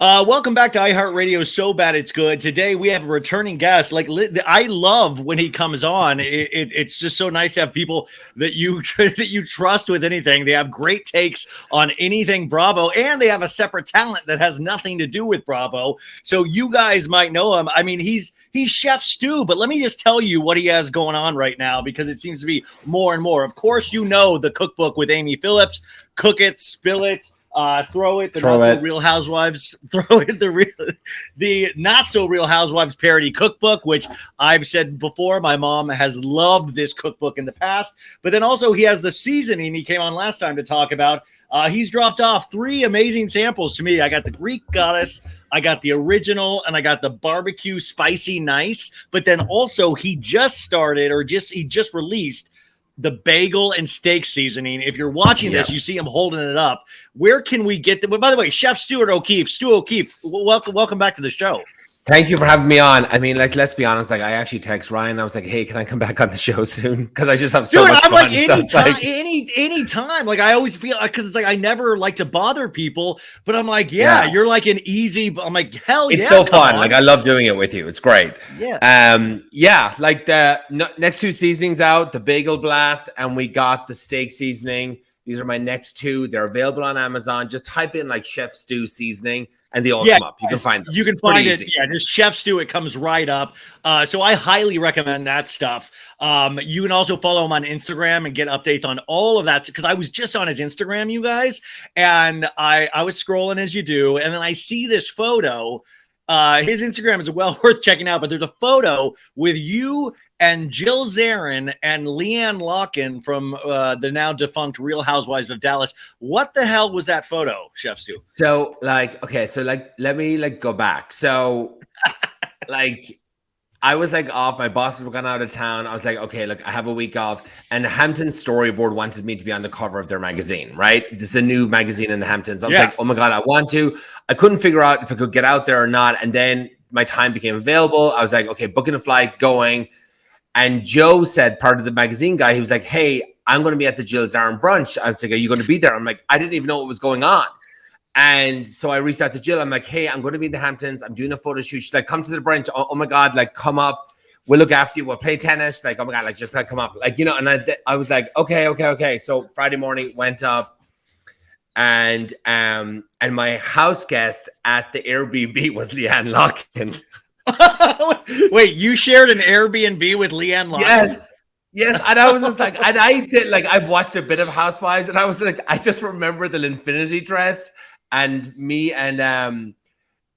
Welcome back to iHeartRadio. So bad it's good. Today we have a returning guest. I love when he comes on. It's just so nice to have people that you that you trust with anything. They have great takes on anything Bravo, and they have a separate talent that has nothing to do with Bravo. So you guys might know him. I mean, he's Chef Stu, but let me just tell you what he has going on right now because it seems to be more and more. Of course, you know the cookbook with Amy Phillips. Cook it, spill it. Throw it, the not so real housewives, throw it, the not so real housewives parody cookbook, which I've said before, my mom has loved this cookbook in the past, but then also he has the seasoning he came on last time to talk about. He's dropped off 3 amazing samples to me. I got the Greek goddess, I got the original, and I got the barbecue spicy nice, but then also he just released the bagel and steak seasoning. If you're watching this, you see him holding it up. Where can we get them? By the way, Chef Stuart O'Keefe, Stu O'Keefe, welcome back to the show. Thank you for having me on. I mean, like, let's be honest. Like, I actually text Ryan. I was like, "Hey, can I come back on the show soon?" Because I just have so much fun. Like, anytime. Like, I always feel because it's like I never like to bother people, but I'm like, you're like an easy. I'm like, hell, it's so fun. Like, I love doing it with you. It's great. Yeah. Like the next 2 seasonings out, the bagel blast, and we got the steak seasoning. These are my next 2. They're available on Amazon. Just type in like Chef Stu seasoning. And they all come up. You can find them. You can find it. Yeah, just Chef Stu. It comes right up. So I highly recommend that stuff. You can also follow him on Instagram and get updates on all of that. Because I was just on his Instagram, you guys, and I was scrolling as you do, and then I see this photo. His Instagram is well worth checking out, but there's a photo with you and Jill Zarin and Leanne Locken from the now defunct Real Housewives of Dallas. What the hell was that photo, Chef Stu? So let me go back. So I was like off. My bosses were gone out of town. I was like, okay, look, I have a week off. And the Hamptons Storyboard wanted me to be on the cover of their magazine, right? This is a new magazine in the Hamptons. I was like, oh my God, I want to. I couldn't figure out if I could get out there or not. And then my time became available. I was like, okay, booking a flight, going. And Joe said, part of the magazine guy, he was like, hey, I'm going to be at the Jill Zarin brunch. I was like, are you going to be there? I'm like, I didn't even know what was going on. And so I reached out to Jill. I'm like, hey, I'm going to be in the Hamptons. I'm doing a photo shoot. She's like, come to the brunch. Oh my God, like, come up. We'll look after you. We'll play tennis. Like, oh my God, like, just like, come up. Like, and I was like, okay. So Friday morning went up, and my house guest at the Airbnb was Leanne Locken. Wait, you shared an Airbnb with Leanne Locken? Yes. And I was just like, and I did, like, I've watched a bit of Housewives, and I was like, I just remember the infinity dress. And me and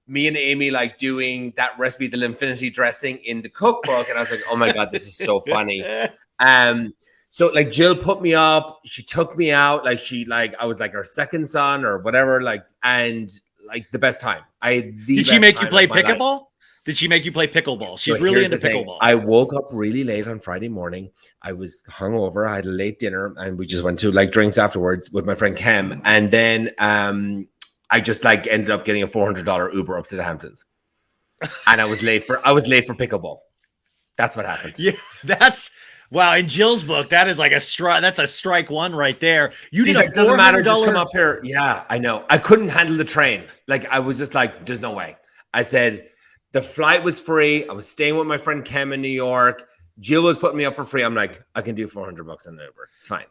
Amy like doing that recipe, the infinity dressing in the cookbook. And I was like, oh my God, this is so funny. So like Jill put me up, she took me out, I was like her second son or whatever, like, and like the best time. Did she make you play pickleball? Did she make you play pickleball? She's really into pickleball. I woke up really late on Friday morning. I was hungover. I had a late dinner, and we just went to like drinks afterwards with my friend Kem. And then I just like ended up getting a $400 Uber up to the Hamptons, and I was late for pickleball. That's what happened. Yeah, wow. In Jill's book, that is like that's a strike one right there. You did like, doesn't matter, just come up here. Yeah, I know. I couldn't handle the train. Like, I was just like, there's no way. I said the flight was free. I was staying with my friend Kem in New York. Jill was putting me up for free. I'm like, I can do $400 on an Uber. It's fine.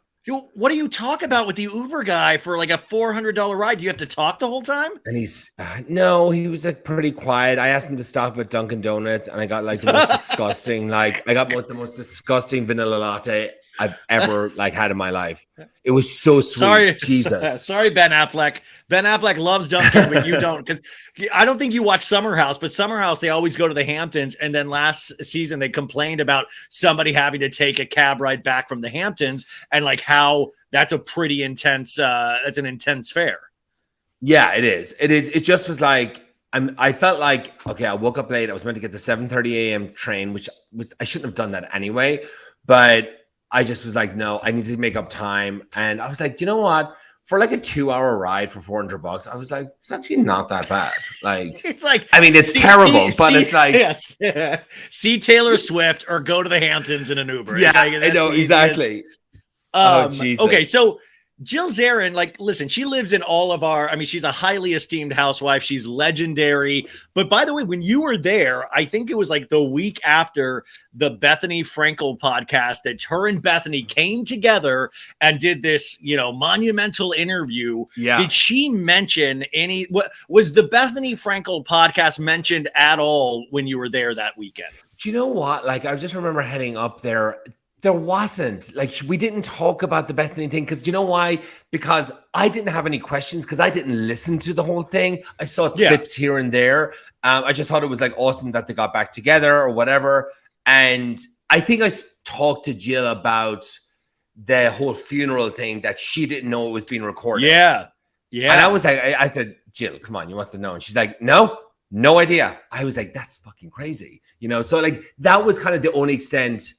What do you talk about with the Uber guy for like a $400 ride? Do you have to talk the whole time? And he's no, he was like pretty quiet. I asked him to stop at Dunkin' Donuts, and I got like the most disgusting, the most disgusting vanilla latte I've ever like had in my life. It was so sweet. Sorry, Jesus. Sorry, Ben Affleck. Ben Affleck loves Dunkin', but you don't. Because I don't think you watch Summer House, but Summer House, they always go to the Hamptons. And then last season, they complained about somebody having to take a cab ride back from the Hamptons, and like how that's a pretty intense. That's an intense fare. Yeah, it is. It is. It just was like I felt like, okay, I woke up late. I was meant to get the 7:30 a.m. train, which I shouldn't have done that anyway, but I just was like, no, I need to make up time. And I was like, you know what? For like a 2-hour ride for $400, I was like, it's actually not that bad. Like, it's like, I mean, it's terrible, but it's like, yes, see Taylor Swift or go to the Hamptons in an Uber. Yeah, like, I know exactly. Oh, Jesus. Okay, so Jill Zarin, like, listen, she lives in all of our, I mean, she's a highly esteemed housewife. She's legendary. But by the way, when you were there, I think it was like the week after the Bethany Frankel podcast that her and Bethany came together and did this, you know, monumental interview. Yeah. Did she mention what was the Bethany Frankel podcast mentioned at all when you were there that weekend? Do you know what? Like, I just remember heading up there. There wasn't, like, we didn't talk about the Bethany thing because, you know why? Because I didn't have any questions because I didn't listen to the whole thing. I saw clips here and there. I just thought it was like awesome that they got back together or whatever. And I think I talked to Jill about the whole funeral thing that she didn't know it was being recorded. Yeah. Yeah. And I was like, I said, Jill, come on, you must have known. She's like, no idea. I was like, that's fucking crazy. You know, so like that was kind of the only extent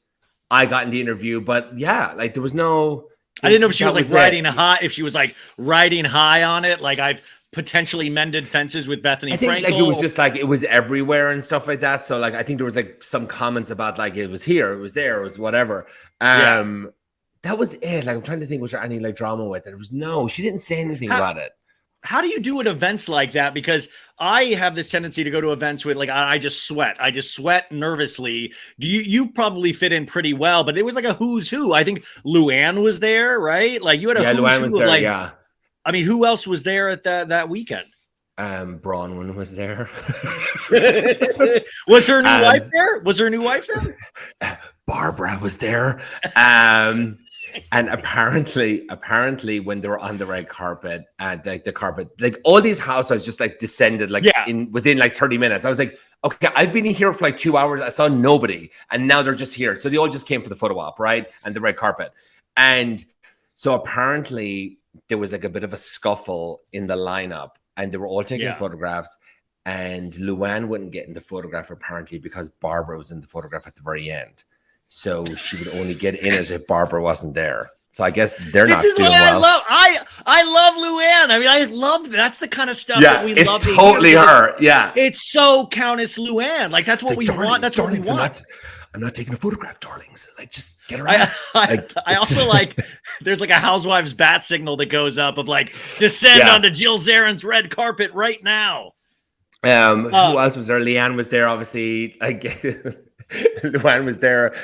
I got in the interview, but yeah, like there was no. I didn't know if she was like riding high, if she was like riding high on it. Like I've potentially mended fences with Bethany Frankel. Like it was just like it was everywhere and stuff like that. So like I think there was like some comments about like it was here, it was there, it was whatever. That was it. Like I'm trying to think, was there any like drama with it? There was no. She didn't say anything about it. How do you do at events like that? Because I have this tendency to go to events with like, I just sweat. I just sweat nervously. You probably fit in pretty well, but it was like a who's who. I think Luann was there, right? Like you had a who's Luann who was of there, like, yeah. I mean, who else was there at that weekend? Bronwyn was there. Was her new wife there? Was her new wife there? Barbara was there. And apparently, when they were on the red carpet, like the carpet, like all these housewives just like descended, like within like 30 minutes. I was like, okay, I've been here for like 2 hours. I saw nobody, and now they're just here. So they all just came for the photo op, right? And the red carpet. And so apparently there was like a bit of a scuffle in the lineup, and they were all taking photographs. And Luann wouldn't get in the photograph apparently because Barbara was in the photograph at the very end. So she would only get in as if Barbara wasn't there. So I guess they're not doing well. I love Luann. I mean, I love that's the kind of stuff that we love. It's totally her. Yeah, it's so Countess Luann. Like that's what we want. That's what we want. I'm not taking a photograph, darlings. Like just get her out. I also like. There's like a housewives bat signal that goes up of like descend onto Jill Zarin's red carpet right now. Who else was there? Leanne was there, obviously. Like Luann was there.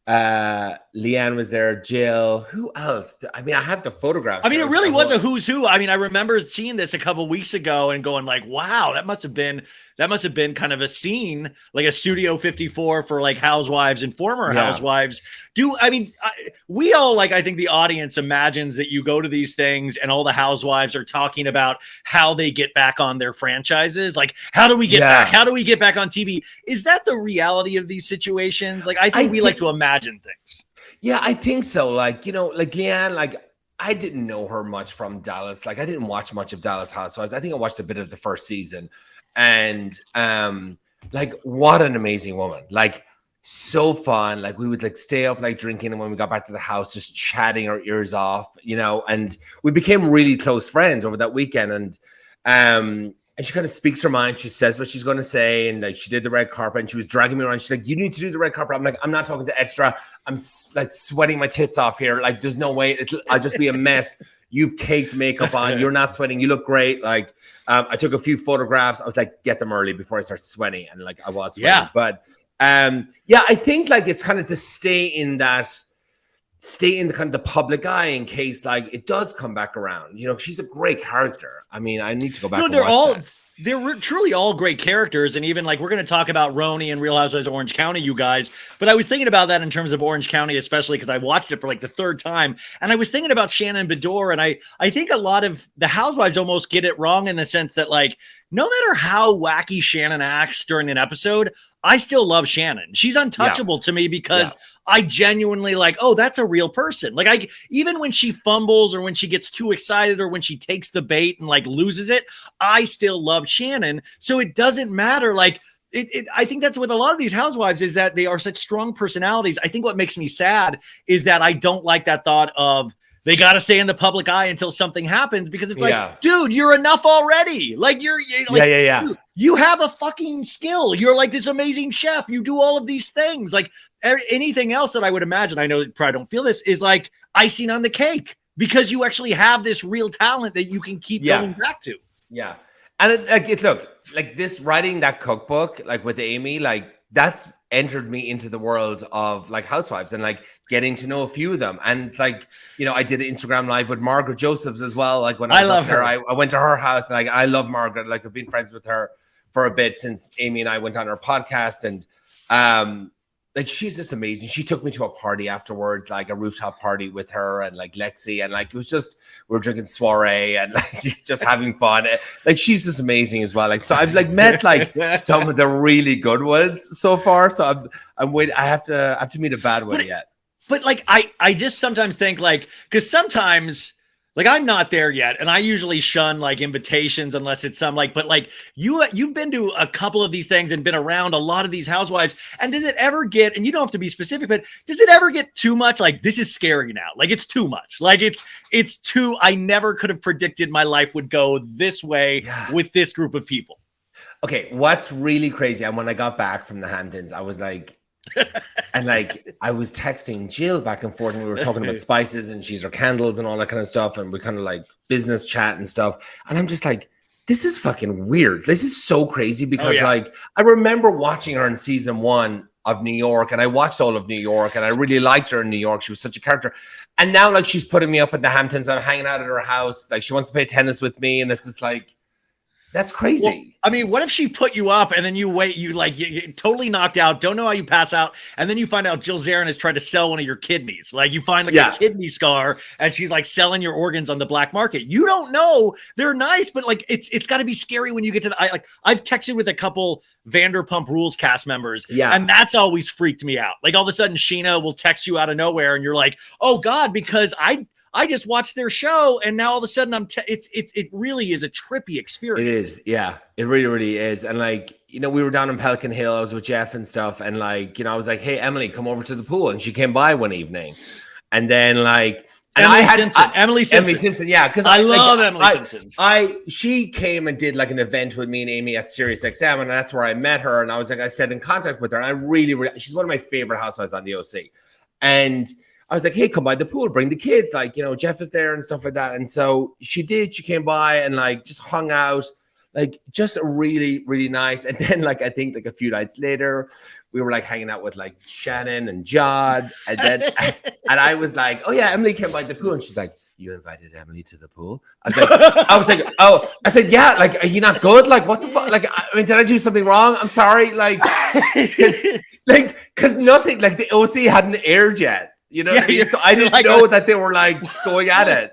Leanne was there, Jill. Who else? I mean, I have the photographs. I mean, it really was a who's who. I mean, I remember seeing this a couple weeks ago and going like, wow, that must have been kind of a scene, like a Studio 54 for like housewives and former housewives. We all like, I think the audience imagines that you go to these things and all the housewives are talking about how they get back on their franchises. Like, how do we get back? How do we get back on TV? Is that the reality of these situations? Like, I think we like to imagine things. Yeah, I think so. Like, you know, like Leanne, like I didn't know her much from Dallas. Like I didn't watch much of Dallas Housewives. I think I watched a bit of the first season. And like what an amazing woman. Like so fun. Like we would like stay up like drinking, and when we got back to the house, just chatting our ears off, you know, and we became really close friends over that weekend. And she kind of speaks her mind. She says what she's going to say. And like, she did the red carpet and she was dragging me around. She's like, you need to do the red carpet. I'm like, I'm not talking to extra. I'm like sweating my tits off here. Like, there's no way I'll just be a mess. You've caked makeup on. You're not sweating. You look great. Like, I took a few photographs. I was like, get them early before I start sweating. And like, I was sweating. Yeah. But I think like it's kind of to stay in the kind of the public eye in case like it does come back around. You know, she's a great character. I mean, I need to go back. No, they're truly all great characters. And even like, we're going to talk about RHONY and Real Housewives of Orange County, you guys. But I was thinking about that in terms of Orange County, especially because I watched it for like the third time. And I was thinking about Shannon Bedore. And I think a lot of the housewives almost get it wrong in the sense that like, no matter how wacky Shannon acts during an episode, I still love Shannon. She's untouchable to me because I genuinely like, oh, that's a real person. Like even when she fumbles or when she gets too excited or when she takes the bait and like loses it, I still love Shannon. So it doesn't matter. Like I think that's with a lot of these housewives is that they are such strong personalities. I think what makes me sad is that I don't like that thought of they got to stay in the public eye until something happens because it's like, dude, you're enough already. Like you're like, dude, you have a fucking skill. You're like this amazing chef. You do all of these things. Like anything else that I would imagine, I know that you probably don't feel this, is like icing on the cake. because you actually have this real talent that you can keep going back to. Yeah. And look, like this writing that cookbook, like with Amy, like that's entered me into the world of like housewives and like getting to know a few of them. And like, you know, I did an Instagram live with Margaret Josephs as well. Like when I was up there, I went to her house, and like I love Margaret. Like I've been friends with her for a bit since Amy and I went on her podcast. And like she's just amazing. She took me to a party afterwards, like a rooftop party with her and like Lexi, and like it was just, we were drinking soiree and like just having fun. Like she's just amazing as well. Like so, I've like met like some of the really good ones so far. So I'm waiting. I have to meet a bad one yet. But like I just sometimes think like, because sometimes like I'm not there yet, and I usually shun like invitations unless it's some like, but like you've been to a couple of these things and been around a lot of these housewives. And does it ever get, and you don't have to be specific, but does it ever get too much? Like this is scary now. Like it's too much. Like it's too, I never could have predicted my life would go this way with this group of people. Okay. What's really crazy. And when I got back from the Hamptons, I was like, and like I was texting Jill back and forth, and we were talking about spices and she's her candles and all that kind of stuff, and we kind of like business chat and stuff. And I'm just like, this is fucking weird. This is so crazy because like I remember watching her in season 1 of New York, and I watched all of New York, and I really liked her in New York. She was such a character. And now like she's putting me up at the Hamptons. I'm hanging out at her house. Like she wants to play tennis with me, and it's just like, that's crazy. Well, I mean, what if she put you up and then you wait, you totally knocked out, don't know how you pass out, and then you find out Jill Zarin has tried to sell one of your kidneys. Like you find like a kidney scar, and she's like selling your organs on the black market. You don't know. They're nice, but like it's got to be scary when you get to the I've texted with a couple Vanderpump Rules cast members, and that's always freaked me out. Like all of a sudden Sheena will text you out of nowhere, and you're like, oh God, because I just watched their show, and now all of a sudden it really is a trippy experience. It is. Yeah, it really, really is. And like, you know, we were down in Pelican Hill. I was with Jeff and stuff. And like, you know, I was like, hey, Emily, come over to the pool. And she came by one evening. And then like, and Emily Simpson. Yeah. Cause I love Emily Simpson. She came and did like an event with me and Amy at Sirius XM. And that's where I met her. And I was like, I stayed in contact with her. And I really, she's one of my favorite housewives on the OC. And I was like, hey, come by the pool, bring the kids. Like, you know, Jeff is there and stuff like that. And so she did. She came by and like just hung out, like just really, really nice. And then like I think like a few nights later, we were like hanging out with like Shannon and Jod. And then and I was like, oh yeah, Emily came by the pool. And she's like, you invited Emily to the pool? I was like, oh, I said, yeah, like, are you not good? Like, what the fuck? Like, I mean, did I do something wrong? I'm sorry. Like, because nothing, like the OC hadn't aired yet. You know what I mean? So I didn't know that they were like going at it.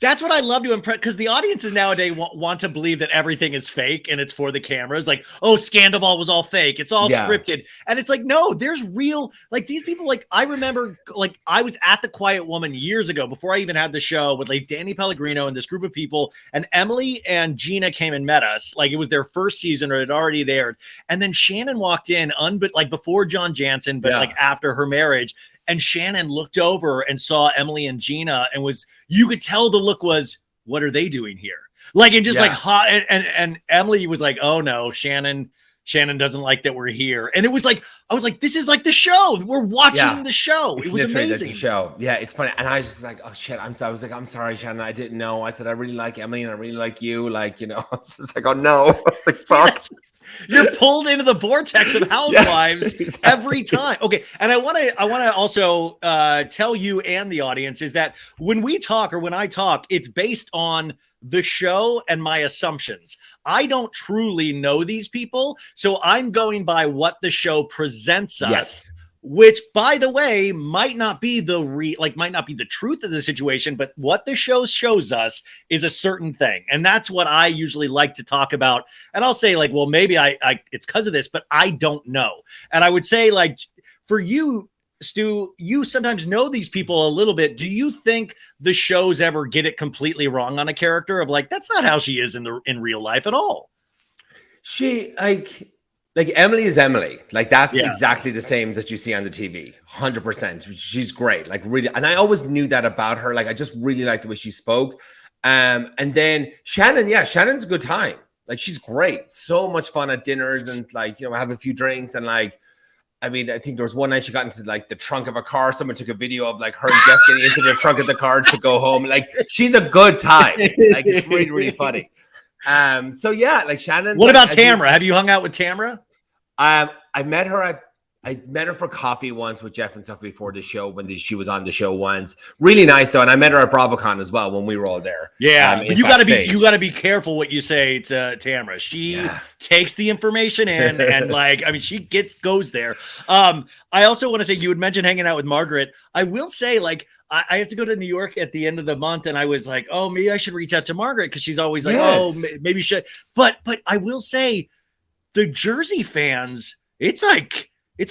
That's what I love to impress, because the audiences nowadays want to believe that everything is fake and it's for the cameras. Like, oh, Scandival was all fake. It's all scripted. And it's like, no, there's real, like these people, like I remember, like I was at the Quiet Woman years ago before I even had the show with like Danny Pellegrino and this group of people, and Emily and Gina came and met us. Like it was their first season or it had already aired. And then Shannon walked in like before John Jansen, but like after her marriage. And Shannon looked over and saw Emily and Gina, and you could tell the look was, what are they doing here? Like, and just like hot. And Emily was like, oh no, Shannon doesn't like that we're here. And it was like, I was like, this is like the show. We're watching the show. It was amazing. The show. Yeah, it's funny. And I was just like, oh shit. I was like, I'm sorry, Shannon. I didn't know. I said, I really like Emily and I really like you. Like, you know, I was just like, oh no. I was like, fuck. You're pulled into the vortex of housewives every time. Okay. And I want to also tell you and the audience is that when we talk or when I talk, it's based on the show and my assumptions. I don't truly know these people. So I'm going by what the show presents us. Which, by the way, might not be might not be the truth of the situation, but what the show shows us is a certain thing. And that's what I usually like to talk about. And I'll say like, well, maybe it's because of this, but I don't know. And I would say like, for you, Stu, you sometimes know these people a little bit. Do you think the shows ever get it completely wrong on a character of like, that's not how she is in real life at all? She like Emily is Emily. Like that's exactly the same that you see on the TV. 100%. She's great. Like really. And I always knew that about her. Like I just really liked the way she spoke. And then Shannon, Shannon's a good time. Like she's great. So much fun at dinners and like, you know, have a few drinks and like, I mean, I think there was one night she got into like the trunk of a car. Someone took a video of like her and Jeff getting into the trunk of the car to go home. Like, she's a good time. Like, it's really, really funny. So yeah, like Shannon's. What like, about Tamra? Have you hung out with Tamra? I met her for coffee once with Jeff and stuff before the show when she was on the show once. Really nice though, and I met her at BravoCon as well when we were all there. Yeah, but you gotta be careful what you say to Tamra. She takes the information in, and like, I mean, she goes there. I also want to say, you had mentioned hanging out with Margaret. I will say, like, I have to go to New York at the end of the month, and I was like, oh, maybe I should reach out to Margaret because she's always like, oh, maybe should. But I will say, the Jersey fans, it's like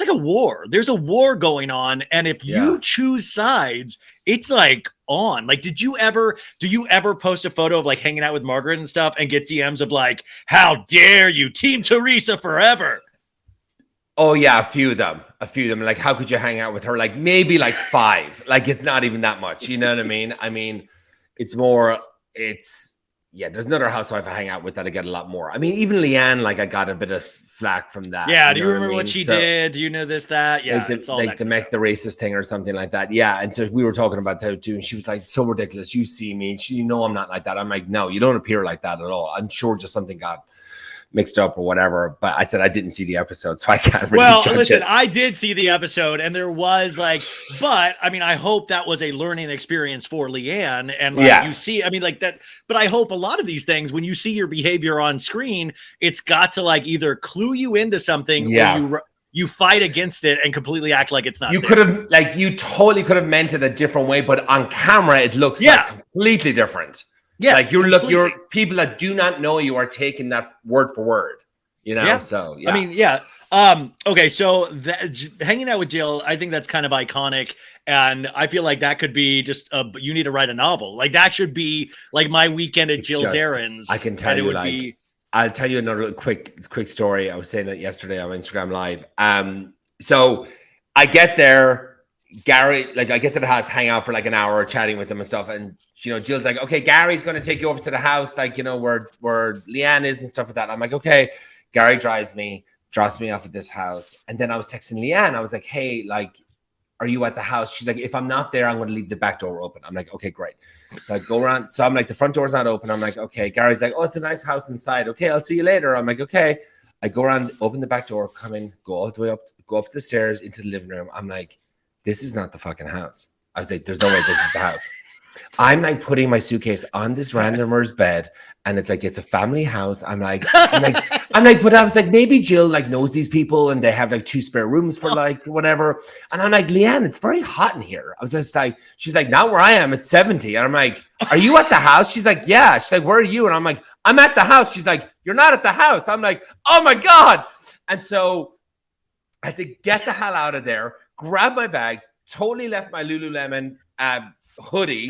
a war. There's a war going on, and if you choose sides, it's like on. Like, do you ever post a photo of like hanging out with Margaret and stuff and get DMs of like, how dare you, Team Teresa forever? Oh yeah, a few of them. Like, how could you hang out with her? Like, maybe like 5. Like, it's not even that much. You know what I mean? I mean, there's another housewife I hang out with that I get a lot more. I mean, even Leanne, like, I got a bit of flack from that. Yeah, do you remember what she did? Do you know that? Yeah, like the racist thing or something like that. Yeah, and so we were talking about that too, and she was like, "So ridiculous. You see me, you know I'm not like that." I'm like, "No, you don't appear like that at all. I'm sure just something got mixed up or whatever." But I said I didn't see the episode, so I can't really judge it. I did see the episode, and there was like, but I mean, I hope that was a learning experience for Leanne, and like, you see, I mean, like that. But I hope a lot of these things, when you see your behavior on screen, it's got to like either clue you into something, or you fight against it and completely act like it's not. You totally could have meant it a different way, but on camera it looks like completely different. Yes, like you're people that do not know you are taking that word for word, you know? So, I mean, okay. So hanging out with Jill, I think that's kind of iconic. And I feel like that could be just, you need to write a novel. Like, that should be like my weekend at Jill's errands. I can tell you, like, I'll tell you another quick story. I was saying that yesterday on Instagram Live. So I get there, Gary, like, I get to the house, hang out for like an hour, chatting with them and stuff. And, you know, Jill's like, okay, Gary's going to take you over to the house, like, you know, where Leanne is and stuff like that. I'm like, okay. Gary drops me off at this house. And then I was texting Leanne. I was like, hey, like, are you at the house? She's like, if I'm not there, I'm going to leave the back door open. I'm like, okay, great. So I go around. So I'm like, the front door's not open. I'm like, okay. Gary's like, oh, it's a nice house inside. Okay, I'll see you later. I'm like, okay. I go around, open the back door, come in, go all the way up, go up the stairs into the living room. I'm like, this is not the fucking house. I was like, there's no way this is the house. I'm like putting my suitcase on this randomer's bed, and it's like, it's a family house. I'm like, but I was like, maybe Jill like knows these people and they have like 2 spare rooms for like whatever. And I'm like, Leanne, it's very hot in here. I was just like, she's like, not where I am. It's 70. And I'm like, are you at the house? She's like, yeah. She's like, where are you? And I'm like, I'm at the house. She's like, you're not at the house. I'm like, oh my God. And so I had to get the hell out of there, grab my bags, totally left my Lululemon hoodie.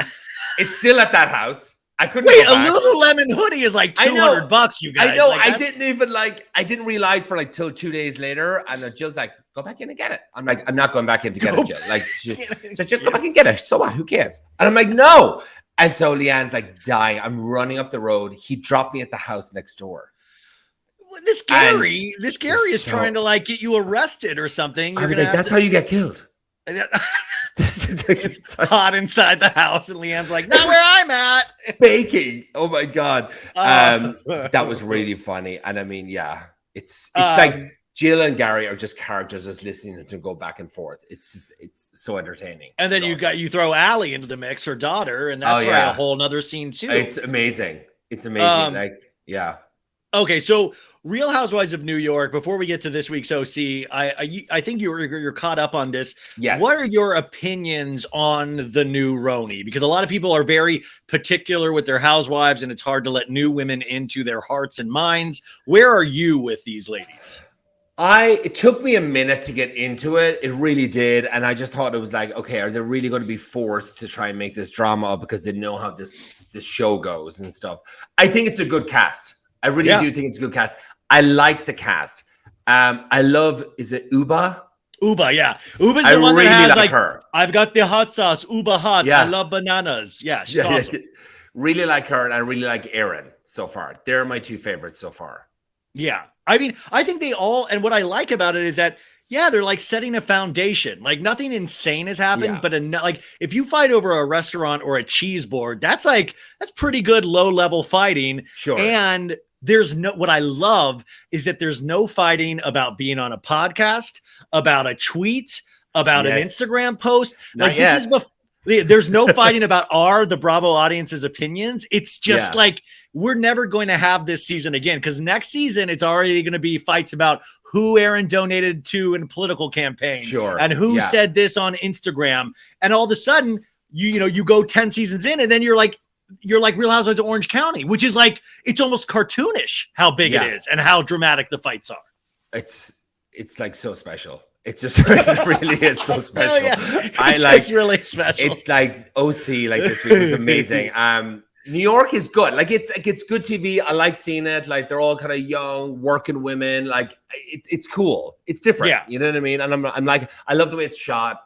It's still at that house. I couldn't. Wait, a Lululemon hoodie is like $200, you guys. I know. Like, I didn't realize for like till 2 days later. And Jill's like, go back in and get it. I'm like, I'm not going back in to get it, Jill. Like, just go back and get it. So what? Who cares? And I'm like, no. And so Leanne's like dying. I'm running up the road. He dropped me at the house next door. This Gary is trying to like get you arrested or something. I was like, that's how you get killed. Hot inside the house, and Leanne's like, not where I'm at. Baking. Oh my God. That was really funny. And I mean, yeah, it's like Jill and Gary are just characters just listening to go back and forth. It's so entertaining. And then you throw Allie into the mix, her daughter, and that's a whole nother scene too. It's amazing. Okay, so Real Housewives of New York. Before we get to this week's OC, I think you're caught up on this. Yes. What are your opinions on the new RHONY? Because a lot of people are very particular with their housewives, and it's hard to let new women into their hearts and minds. Where are you with these ladies? It took me a minute to get into it. It really did. And I just thought it was like, okay, are they really going to be forced to try and make this drama up because they know how this show goes and stuff? I think it's a good cast. I really do think it's a good cast. I like the cast. I love, is it Uba? Uba, yeah. Uba's the one that has like her. I've got the hot sauce, Uba hot. Yeah. I love bananas. Yeah, she's awesome. Really like her, and I really like Erin so far. They're my 2 favorites so far. Yeah. I mean, I think they all, and what I like about it is that, Yeah, they're like setting a foundation. Like nothing insane has happened, Yeah. but like if you fight over a restaurant or a cheese board, that's pretty good low level fighting. Sure. And there's no, what I love is that there's no fighting about being on a podcast, about a tweet, about an Instagram post. Like this is before. There's no fighting about the Bravo audience's opinions. It's just like we're never going to have this season again, because next season it's already going to be fights about who Aaron donated to in a political campaign, and who said this on Instagram, and all of a sudden you go 10 seasons in, and then you're like Real Housewives of Orange County, which is like it's almost cartoonish how big it is and how dramatic the fights are. It's like so special. It's just it really is so special. It's really special. It's like OC, like this week was amazing. New York is good. Like it's good TV. I like seeing it. Like they're all kind of young working women. Like it's cool. It's different. Yeah. You know what I mean? And I'm like, I love the way it's shot.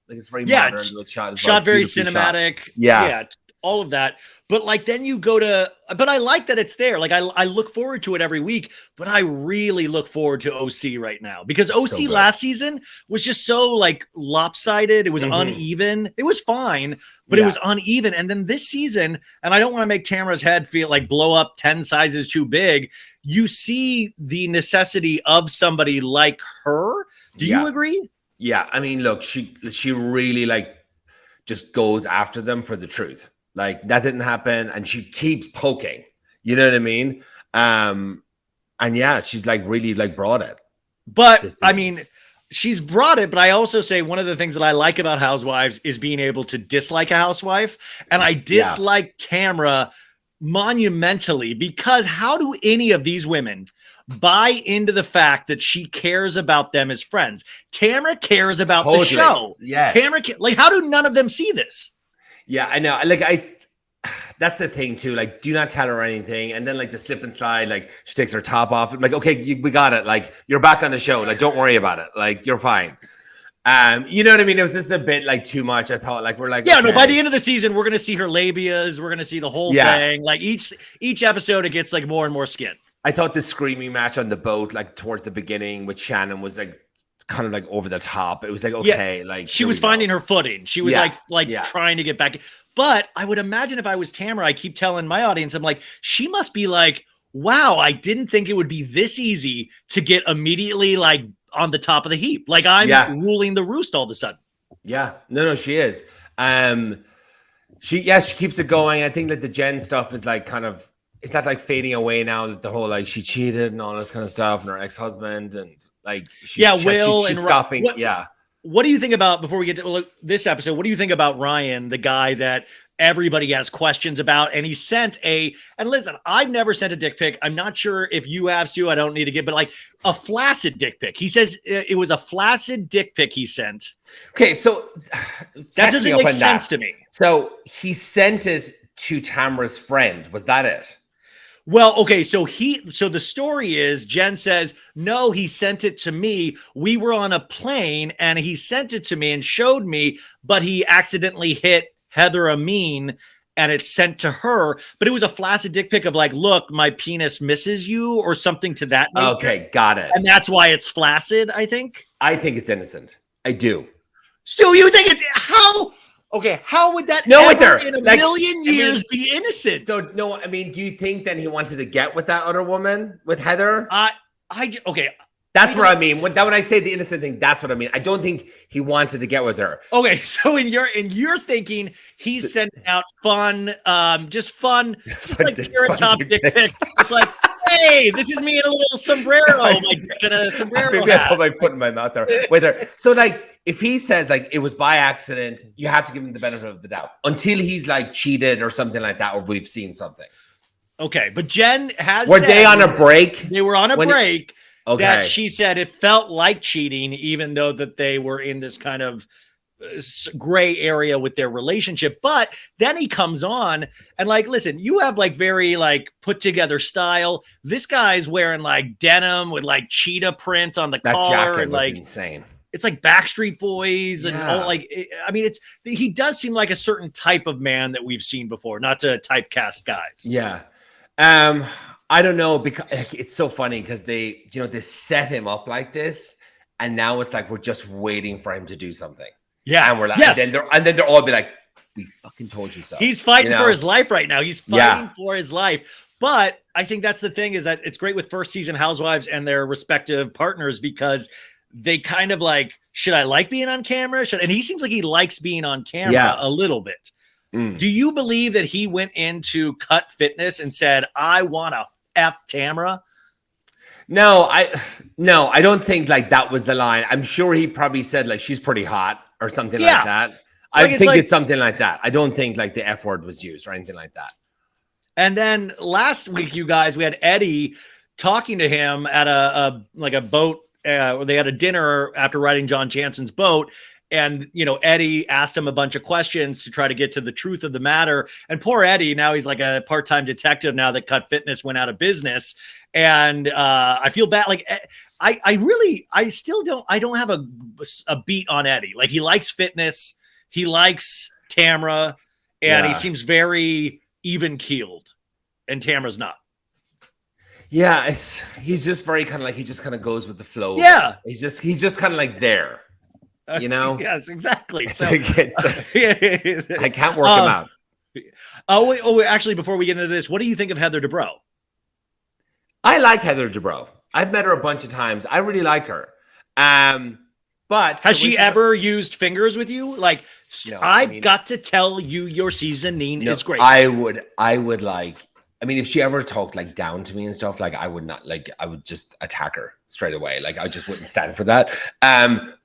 Like it's very modern. It's shot as well. Shot very cinematic. Shot. Yeah. All of that. But like then you go to, but I like that it's there. Like I look forward to it every week, but I really look forward to OC right now, because OC last season was just so like lopsided. It was uneven. It was fine, but it was uneven. And then this season, and I don't want to make Tamara's head feel like blow up 10 sizes too big. You see the necessity of somebody like her. Do you agree? Yeah. I mean, look, she really like just goes after them for the truth. Like that didn't happen, and she keeps poking. You know what I mean? And yeah, she's like really like brought it. But I mean, she's brought it. But I also say one of the things that I like about Housewives is being able to dislike a housewife, and I dislike Tamara monumentally, because how do any of these women buy into the fact that she cares about them as friends? Tamara cares about the show. Yes. Tamara, like, how do none of them see this? Yeah, I know. Like that's the thing too. Like, do not tell her anything. And then like the slip and slide, like she takes her top off. Like, okay, we got it. Like you're back on the show. Like, don't worry about it. Like you're fine. You know what I mean? It was just a bit like too much. I thought like, we're like, no, by the end of the season, we're going to see her labias. We're going to see the whole thing. Like each episode, it gets like more and more skin. I thought the screaming match on the boat, like towards the beginning with Shannon, was like kind of like over the top. It was like, okay, like she was finding her footing. She was like trying to get back. But I would imagine if I was Tamara, I keep telling my audience, I'm like, she must be like, wow, I didn't think it would be this easy to get immediately like on the top of the heap. Like I'm ruling the roost all of a sudden. Yeah, no, she is. She keeps it going. I think that the Jen stuff is like kind of, it's not like fading away now, that the whole like she cheated and all this kind of stuff, and her ex-husband, and like she's stopping. What do you think about, before we get to this episode, what do you think about Ryan, the guy that everybody has questions about? And he sent and listen, I've never sent a dick pic. I'm not sure if you have, Stu. I don't need to get, but like a flaccid dick pic. He says it was a flaccid dick pic he sent. Okay, so that doesn't make sense to me. So he sent it to Tamara's friend. Was that it? Well, okay, so the story is, Jen says, no, he sent it to me. We were on a plane and he sent it to me and showed me, but he accidentally hit Heather Amin and it's sent to her. But it was a flaccid dick pic of like, look, my penis misses you, or something to that nature. Okay, got it. And that's why it's flaccid, I think. I think it's innocent. I do. Stu, you think it's how? Okay, how would that ever in a million years be innocent? So no, I mean, do you think then he wanted to get with that other woman, with Heather? Okay. That's what I mean. When I say the innocent thing, that's what I mean. I don't think he wanted to get with her. Okay, so in your thinking, he's sending out fun, just like Carrot Top dick pics. It's like, hey, this is me in a little sombrero, my dick in a sombrero. Maybe I put my foot in my mouth there with her. So like, if he says like it was by accident, you have to give him the benefit of the doubt until he's like cheated or something like that, or we've seen something. Okay, but Jen has. Were they on a break? They were on a break. Okay. That she said it felt like cheating, even though that they were in this kind of gray area with their relationship. But then he comes on and like, listen, you have like very like put together style. This guy's wearing like denim with like cheetah print on the collar, and like insane. It's like Backstreet Boys and all, like, I mean, he does seem like a certain type of man that we've seen before, not to typecast guys. Yeah. I don't know, because it's so funny because they set him up like this, And now it's like we're just waiting for him to do something. Yeah. And we're like, and then they're all be like, we fucking told you so. He's fighting for his life right now. He's fighting for his life. But I think that's the thing, is that it's great with first season housewives and their respective partners, because they kind of like, should I like being on camera? And he seems like he likes being on camera a little bit. Do you believe that he went into Cut Fitness and said, I want to F Tamara? No, I don't think like that was the line. I'm sure he probably said like, she's pretty hot or something like that. I think it's something like that. I don't think like the F word was used or anything like that. And then last week, you guys, we had Eddie talking to him at a boat. Where they had a dinner after riding John Jansen's boat. And, you know, Eddie asked him a bunch of questions to try to get to the truth of the matter. And poor Eddie, now he's like a part-time detective now that Cut Fitness went out of business. And I feel bad. Like, I don't have a beat on Eddie. Like, he likes fitness. He likes Tamara. And he seems very even-keeled. And Tamara's not. Yeah, he's just very kind of like, he just kind of goes with the flow. Yeah. He's just kind of like there. You know? Yes, exactly. So, I can't work him out. Wait, actually, before we get into this, what do you think of Heather Dubrow? I like Heather Dubrow. I've met her a bunch of times. I really like her. But has she ever used fingers with you? Like, I've got to tell you, your seasoning is great. I would like. I mean, if she ever talked like down to me and stuff, like I would not, like I would just attack her straight away. Like I just wouldn't stand for that.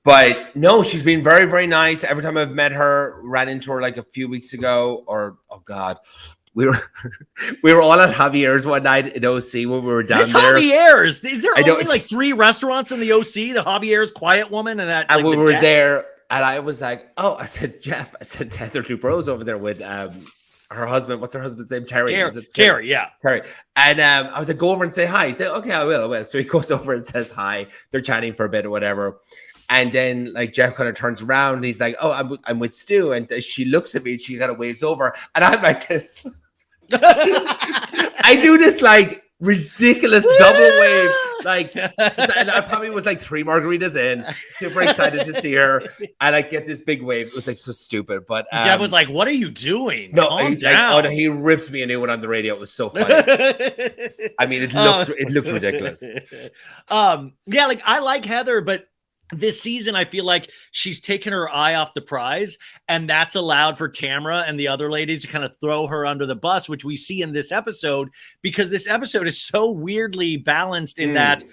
But no, she's been very, very nice. Every time I've met her, ran into her like a few weeks ago, or oh God, we were all at Javier's one night in OC when we were down there. Javier's, is there only like 3 restaurants in the OC? The Javier's, Quiet Woman, and that. And we were there, and I was like, oh, I said, Jeff, I said, Heather Dubrow's over there with her husband. What's her husband's name? Terry. Terry, yeah. Terry. And I was like, go over and say hi. He said, okay, I will. So he goes over and says hi. They're chatting for a bit or whatever. And then like Jeff kind of turns around and he's like, oh, I'm with Stu. And she looks at me and she kind of waves over. And I'm like this. I do this like ridiculous double wave. Like, and I probably was like 3 margaritas in, super excited to see her. I like get this big wave. It was like so stupid, but Jeff was like, "What are you doing? No, Calm down." Like, oh no, he rips me a new one on the radio. It was so funny. I mean, it looked ridiculous. Yeah, like I like Heather, but this season, I feel like she's taken her eye off the prize, and that's allowed for Tamara and the other ladies to kind of throw her under the bus, which we see in this episode, because this episode is so weirdly balanced in that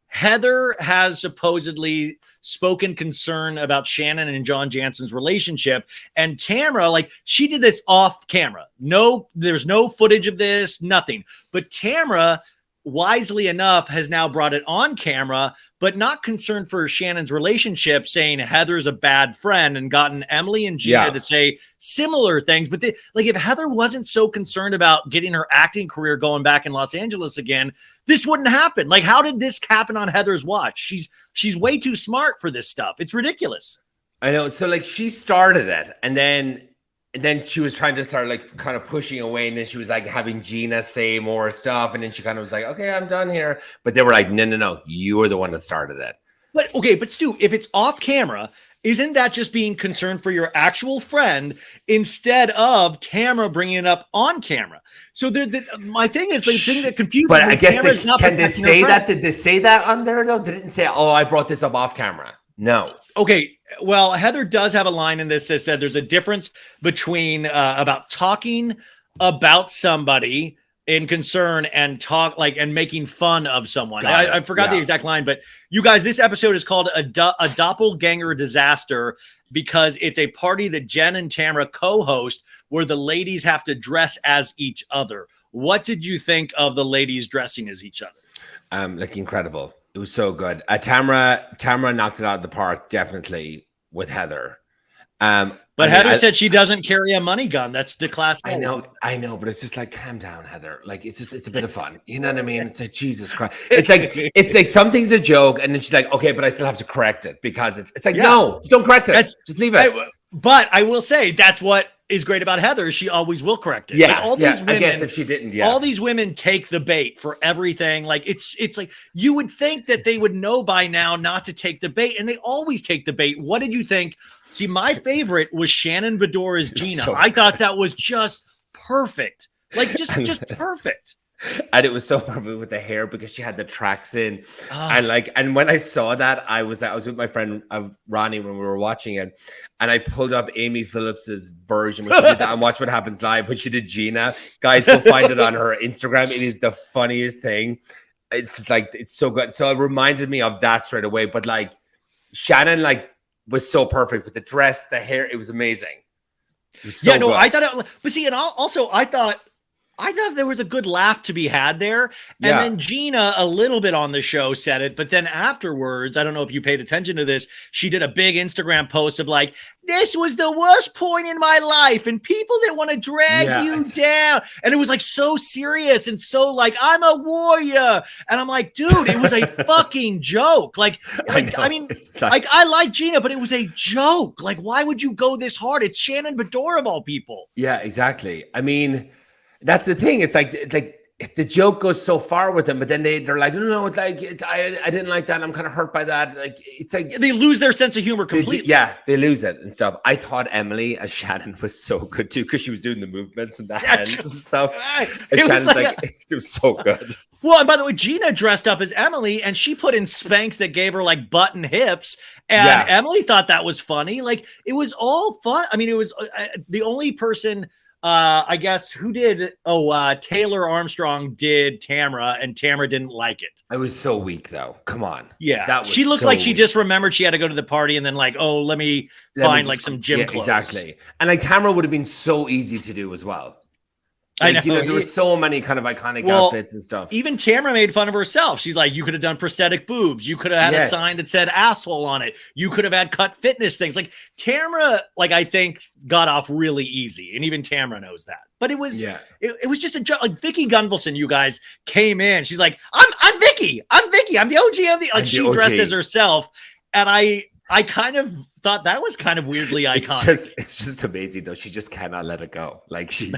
Heather has supposedly spoken concern about Shannon and John Jansen's relationship, and Tamara, like, she did this off camera. No, there's no footage of this, nothing. But Tamara, wisely enough, has now brought it on camera, but not concerned for Shannon's relationship, saying Heather's a bad friend, and gotten Emily and Gina to say similar things. But like, if Heather wasn't so concerned about getting her acting career going back in Los Angeles again, this wouldn't happen. Like, how did this happen on Heather's watch? She's way too smart for this stuff. It's ridiculous. I know. So like, she started it, and then she was trying to start like kind of pushing away, and then she was like having Gina say more stuff, and then she kind of was like, okay, I'm done here. But they were like, no, you were the one that started it. But Stu, if it's off camera, isn't that just being concerned for your actual friend instead of Tamara bringing it up on camera? So my thing is, the thing that confuses me. But I guess can they say that? Did they say that on there though? They didn't say, oh, I brought this up off camera. No. Okay. Well, Heather does have a line in this that said there's a difference between about talking about somebody in concern and and making fun of someone. I forgot the exact line, but you guys, this episode is called a doppelganger disaster because it's a party that Jen and Tamara co-host where the ladies have to dress as each other. What did you think of the ladies dressing as each other? Like incredible. It was so good. Tamara knocked it out of the park, definitely, with Heather. But Heather said she doesn't carry a money gun. That's declassified. I know, but it's just like, calm down, Heather. Like, it's a bit of fun. You know what I mean? It's like, Jesus Christ. It's like something's a joke, and then she's like, okay, but I still have to correct it because it's like, no, just don't correct it. Just leave it. But I will say that's what is great about Heather is she always will correct it. Yeah, like all these women, I guess if she didn't, all these women take the bait for everything. Like it's like you would think that they would know by now not to take the bait, and they always take the bait. What did you think? See, my favorite was Shannon Bedora's Gina. So I thought that was just perfect. Like just perfect. And it was so perfect with the hair because she had the tracks in. And when I saw that, I was with my friend RHONY when we were watching it, and I pulled up Amy Phillips's version when she did that and Watch What Happens Live when she did Gina. Guys, go find it on her Instagram. It is the funniest thing. It's like, it's so good. So it reminded me of that straight away. But like Shannon, like, was so perfect with the dress, the hair. It was amazing. It was so good. I thought but see, and also I thought there was a good laugh to be had there. And then Gina, a little bit on the show, said it. But then afterwards, I don't know if you paid attention to this, she did a big Instagram post of like, this was the worst point in my life. And people that want to drag you down. And it was like so serious and so like, I'm a warrior. And I'm like, dude, it was a fucking joke. Like I mean, like I like Gina, but it was a joke. Like, why would you go this hard? It's Shannon Bedore of all people. Yeah, exactly. I mean, that's the thing. It's like the joke goes so far with them, but then they're like, no, like I didn't like that. I'm kind of hurt by that. Like it's like they lose their sense of humor completely. They lose it and stuff. I thought Emily as Shannon was so good too because she was doing the movements and the hands and stuff. And Shannon's like it was so good. Well, and by the way, Gina dressed up as Emily, and she put in Spanx that gave her like butt and hips, and Emily thought that was funny. Like it was all fun. I mean, it was the only person. I guess who did? Taylor Armstrong did Tamara, and Tamara didn't like it. I was so weak though. Come on. Yeah. She looked like she just remembered she had to go to the party and then like, oh, let me find like some gym clothes. Exactly. And like Tamara would have been so easy to do as well. Like, I know. There were so many kind of iconic outfits and stuff. Even Tamara made fun of herself. She's like, you could have done prosthetic boobs. You could have had a sign that said asshole on it. You could have had cut fitness things. Like Tamara, like I think got off really easy. And even Tamara knows that. But it was it was just a joke. Like Vicky Gunvalson, you guys came in. She's like, I'm Vicky. I'm Vicky. I'm the OG of the like she dressed as herself. And I kind of thought that was kind of weirdly iconic. It's just amazing though. She just cannot let it go. Like she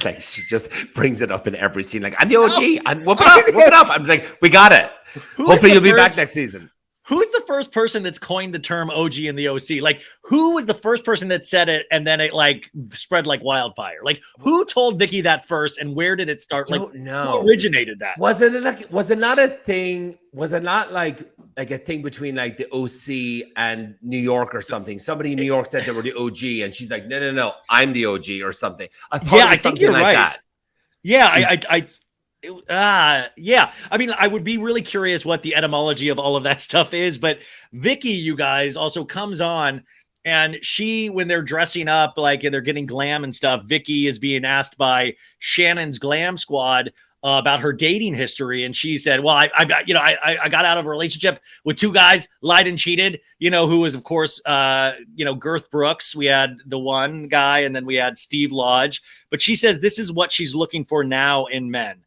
just brings it up in every scene. Like I'm the OG. I'm whoop it up. I'm like, we got it. Hopefully you'll be back next season. Who's the first person that's coined the term OG in the OC? Like who was the first person that said it and then it like spread like wildfire? Like who told Vicky that first and where did it start? I don't know. Who originated that? Was it not a thing? Was it not like a thing between like the OC and New York or something? Somebody in New York said they were the OG and she's like, no, I'm the OG or something. I thought I think you're right. That. Yeah, I mean, I would be really curious what the etymology of all of that stuff is, but Vicky, you guys, also comes on and she, when they're dressing up, like they're getting glam and stuff, Vicky is being asked by Shannon's glam squad about her dating history. And she said, well, I got out of a relationship with two guys, lied and cheated, who was, of course, Girth Brooks. We had the one guy and then we had Steve Lodge. But she says this is what she's looking for now in men.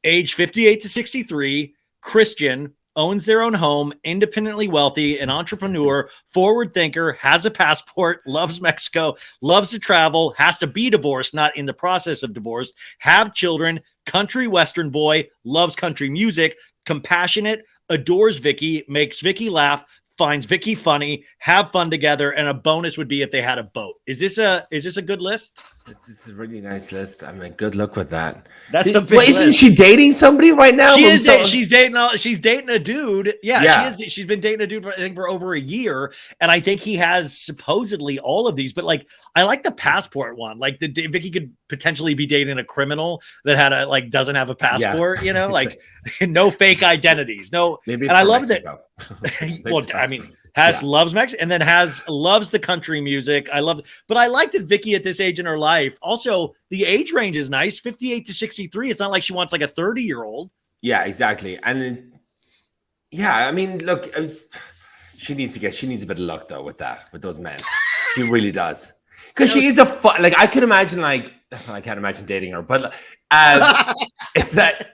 Age 58 to 63, Christian, owns their own home, independently wealthy, an entrepreneur, forward thinker, has a passport, loves Mexico, loves to travel, has to be divorced, not in the process of divorce, have children, country western boy, loves country music, compassionate, adores Vicky, makes Vicky laugh, finds Vicky funny, have fun together, and a bonus would be if they had a boat. Is this a good list? It's a really nice list. I mean, good luck with that. That's a big list. Isn't she dating somebody right now? She is. She's dating a dude. Yeah, she is. She's been dating a dude for over a year, and I think he has supposedly all of these. But like, I like the passport one. Like, Vicky could potentially be dating a criminal that doesn't have a passport. Like no fake identities. No. Maybe. And I love that. Well, I mean. Loves Mexico and then loves the country music. But I like that Vicky at this age in her life. Also, the age range is nice, 58 to 63. It's not like she wants like a 30-year-old. Yeah, exactly. And I mean, look, she needs a bit of luck though with those men. She really does. Because she is I could imagine I can't imagine dating her, but it's that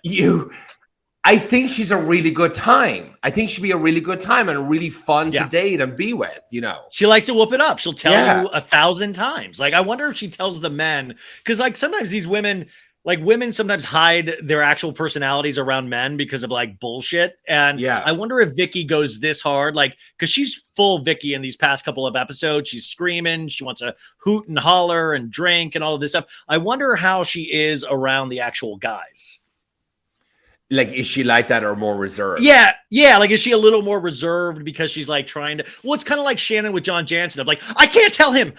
I think she's a really good time. I think she'd be a really good time and really fun to date and be with, you know. She likes to whoop it up. She'll tell you 1,000 times. Like, I wonder if she tells the men, because like sometimes these women, like women sometimes hide their actual personalities around men because of like bullshit. And I wonder if Vicky goes this hard, like, because she's full Vicky in these past couple of episodes. She's screaming. She wants to hoot and holler and drink and all of this stuff. I wonder how she is around the actual guys. Like, is she like that or more reserved? Yeah. Like, is she a little more reserved because she's like trying to? Well, it's kind of like Shannon with John Jansen. Of like, I can't tell him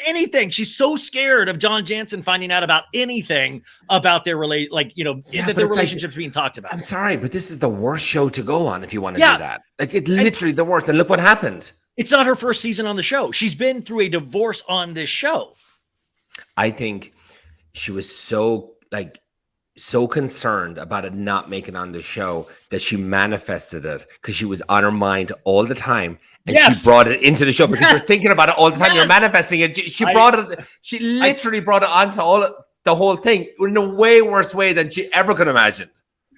anything. She's so scared of John Jansen finding out about anything about their that their relationship's being talked about. I'm sorry, but this is the worst show to go on if you want to do that. Like, it's literally the worst. And look what happened. It's not her first season on the show. She's been through a divorce on this show. I think she was so concerned about it not making on the show that she manifested it because she was on her mind all the time, and she brought it into the show because you're thinking about it all the time. You're manifesting it. She literally brought it onto the whole thing in a way worse way than she ever could imagine.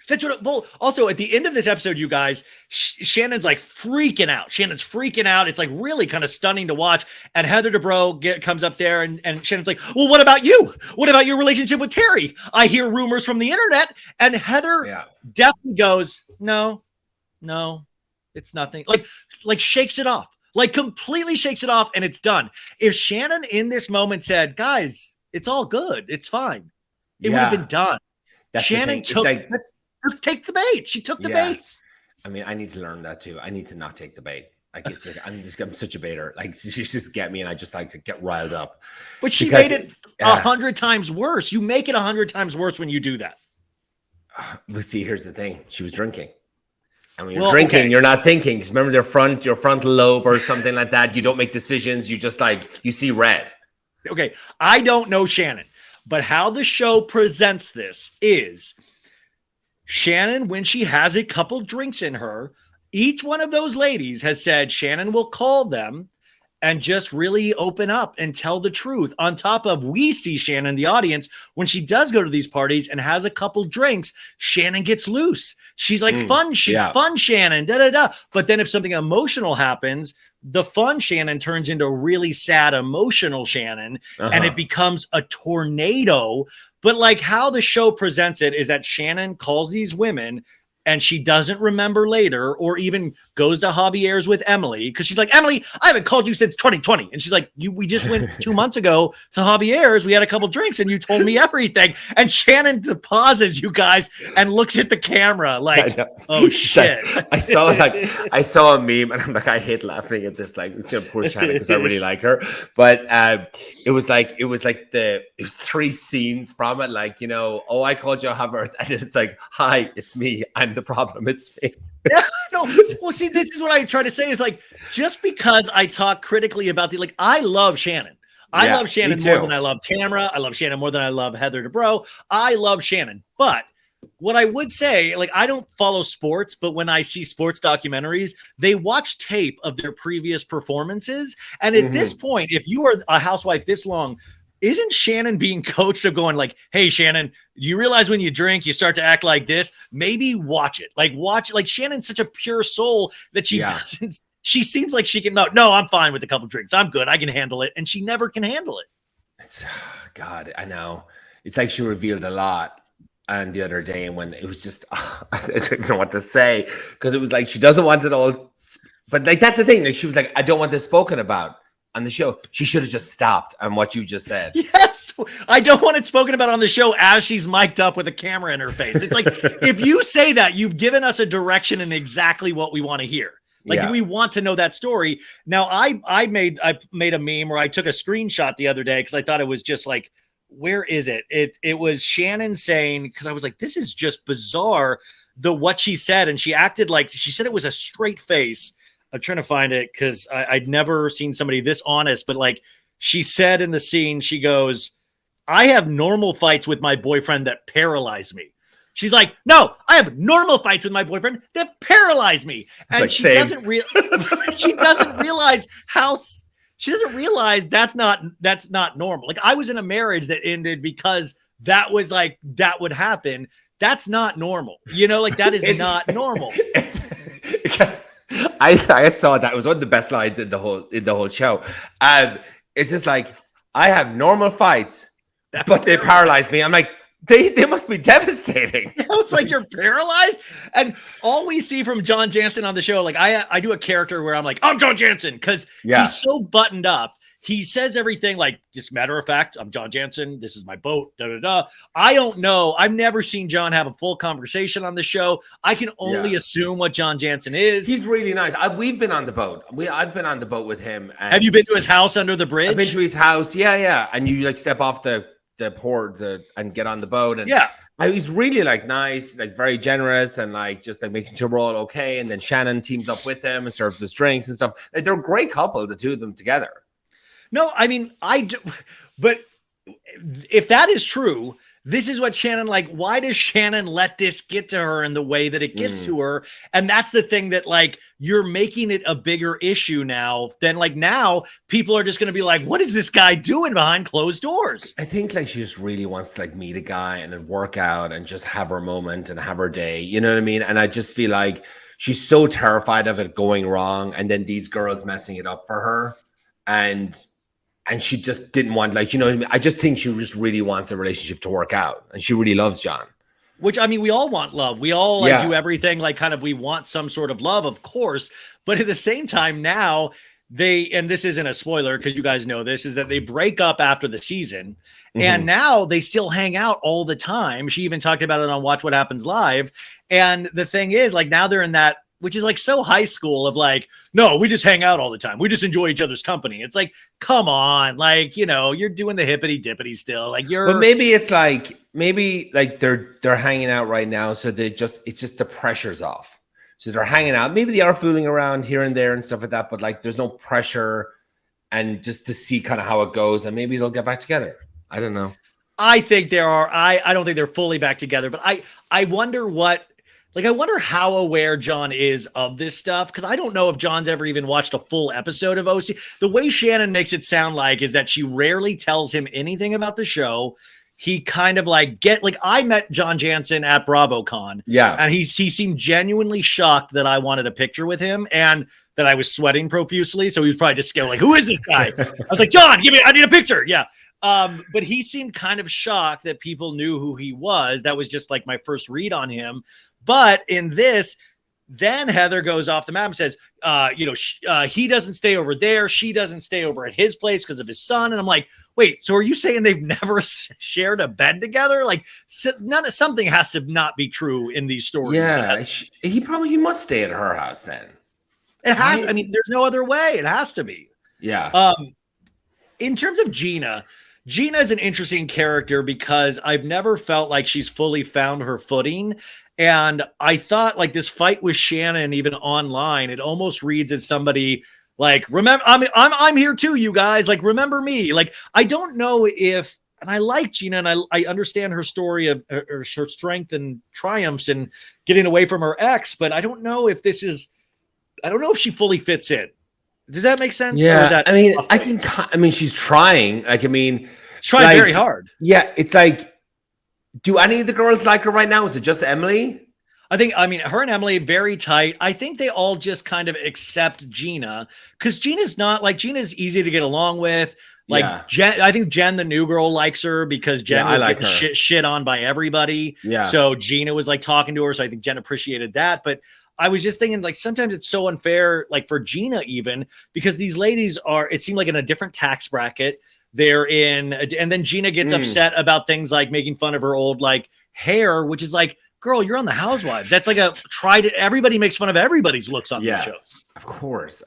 That's what. Well, also at the end of this episode, you guys, Shannon's like freaking out. It's like really kind of stunning to watch. And Heather Dubrow comes up there, and Shannon's like, "Well, what about you? What about your relationship with Terry? I hear rumors from the internet." And Heather definitely goes, "No, it's nothing." Like shakes it off, like completely shakes it off, and it's done. If Shannon in this moment said, "Guys, it's all good, it's fine," it would have been done. Shannon take the bait. She took the bait. I mean, I need to learn that too. I need to not take the bait. Like, it's like I'm such a baiter. Like, she just get me, and I just like to get riled up. But she made it 100 times worse. You make it 100 times worse when you do that. But see, here's the thing: she was drinking. And when you're drinking, you're not thinking. Because remember, your frontal lobe or something like that. You don't make decisions. You just you see red. Okay, I don't know Shannon, but how the show presents this is Shannon, when she has a couple drinks in her, each one of those ladies has said Shannon will call them and just really open up and tell the truth. On top of, we see Shannon, the audience, when she does go to these parties and has a couple drinks, Shannon gets loose. She's like, fun Shannon, da-da-da. But then if something emotional happens, the fun Shannon turns into really sad, emotional Shannon, and it becomes a tornado. But like how the show presents it is that Shannon calls these women and she doesn't remember later, or even goes to Javier's with Emily because she's like, "Emily, I haven't called you since 2020." And she's like, we just went 2 months ago to Javier's. We had a couple drinks and you told me everything. And Shannon pauses, you guys, and looks at the camera like, "Oh shit." Like, I saw a meme, and I'm like, I hate laughing at this, like, poor Shannon, because I really like her. But it was 3 scenes from it, like, "Oh, I called you Javier's," and it's like, "Hi, it's me. I'm the problem. It's me." Yeah, no. Well, see, this is what I try to say is like, just because I talk critically about I love Shannon. I love Shannon more than I love Tamara. I love Shannon more than I love Heather Dubrow. I love Shannon. But what I would say, like, I don't follow sports, but when I see sports documentaries, they watch tape of their previous performances. And at this point, if you are a housewife this long, isn't Shannon being coached of going like, "Hey, Shannon, you realize when you drink, you start to act like this? Maybe watch it. Like, Shannon's such a pure soul that she doesn't. She seems like she can. No, I'm fine with a couple drinks. I'm good. I can handle it." And she never can handle it. It's God, I know. It's like she revealed a lot. And the other day, and when it was just, I don't even know what to say, because it was like she doesn't want it all. But like, that's the thing. Like, she was like, "I don't want this spoken about on the show." She should have just stopped on what you just said. Yes, I don't want it spoken about on the show as she's mic'd up with a camera in her face. It's like, if you say that, you've given us a direction and exactly what we want to hear. Like, we want to know that story. Now, I made a meme where I took a screenshot the other day because I thought it was just like, where is it? It was Shannon saying, because I was like, this is just bizarre, what she said, and she acted like she said it was a straight face. I'm trying to find it because I'd never seen somebody this honest, but like she said in the scene, she goes, "I have normal fights with my boyfriend that paralyze me." She's like, "No, I have normal fights with my boyfriend that paralyze me." And like, she doesn't realize that's not normal. Like, I was in a marriage that ended because that was like, that would happen. that's not normal. You know, like that is not normal. I saw that. It was one of the best lines in the whole show. It's just like, I have normal fights, but they paralyze me. I'm like, they must be devastating. It's like you're paralyzed. And all we see from John Jansen on the show, like I do a character where I'm like, I'm John Jansen, because he's so buttoned up. He says everything like, just matter of fact, I'm John Jansen. This is my boat. Da, da, da. I don't know. I've never seen John have a full conversation on the show. I can only assume what John Jansen is. He's really nice. We've been on the boat. I've been on the boat with him. Have you been to his house under the bridge? I've been to his house. Yeah. And you like step off the port and get on the boat. And he's really like nice, like very generous, and like just like making sure we're all okay. And then Shannon teams up with them and serves us drinks and stuff. Like, they're a great couple, the two of them together. No, I mean, but if that is true, this is what Shannon, like, why does Shannon let this get to her in the way that it gets to her? And that's the thing that, like, you're making it a bigger issue now than, like, now people are just going to be like, what is this guy doing behind closed doors? I think, like, she just really wants to, like, meet a guy and then work out and just have her moment and have her day. You know what I mean? And I just feel like she's so terrified of it going wrong, and then these girls messing it up for her. And she just didn't want, like, you know what I mean? I just think she just really wants a relationship to work out. And she really loves John. Which, I mean, we all want love. We all like do everything like kind of, we want some sort of love, of course. But at the same time now, and this isn't a spoiler because you guys know this, is that they break up after the season. And now they still hang out all the time. She even talked about it on Watch What Happens Live. And the thing is, like, now they're in that, which is like so high school of like, no, we just hang out all the time. We just enjoy each other's company. It's like, come on, like, you know, you're doing the hippity dippity still. Like but maybe it's like, they're hanging out right now. So it's just the pressure's off. So they're hanging out. Maybe they are fooling around here and there and stuff like that, but like, there's no pressure, and just to see kind of how it goes, and maybe they'll get back together. I don't know. I think there are, I don't think they're fully back together, but I wonder what, like, I wonder how aware John is of this stuff, because I don't know if John's ever even watched a full episode of OC. The way Shannon makes it sound like is that she rarely tells him anything about the show. He kind of like I met John Jansen at BravoCon. Yeah. And he seemed genuinely shocked that I wanted a picture with him and that I was sweating profusely. So he was probably just scared, like, who is this guy? I was like, John, I need a picture. Yeah. But he seemed kind of shocked that people knew who he was. That was just like my first read on him. But in this, then Heather goes off the map and says, he doesn't stay over there. She doesn't stay over at his place because of his son. And I'm like, wait, so are you saying they've never shared a bed together? Like, something has to not be true in these stories. Yeah, he must stay at her house then. It has. I mean, there's no other way. It has to be. Yeah. In terms of Gina is an interesting character because I've never felt like she's fully found her footing. And I thought, like, this fight with Shannon, even online, it almost reads as somebody like, remember, I'm here too, you guys, like, remember me. Like, I don't know if, and I like Gina, and I understand her story of her strength and triumphs and getting away from her ex, but I don't know if she fully fits in. Does that make sense? Yeah. I mean, she's trying. Like, I mean, she's trying very hard. Yeah. It's like, do any of the girls like her right now? Is it just Emily? I mean, her and Emily, very tight. I think they all just kind of accept Gina because Gina's easy to get along with. Like, Jen, I think Jen, the new girl, likes her because Jen was getting shit on by everybody. Yeah. So Gina was like talking to her. So I think Jen appreciated that. But I was just thinking, like, sometimes it's so unfair, like for Gina even, because these ladies it seemed like in a different tax bracket. They're in, and then Gina gets upset about things like making fun of her old like hair, which is like, girl, you're on the Housewives. That's like everybody makes fun of everybody's looks on these shows. Of course.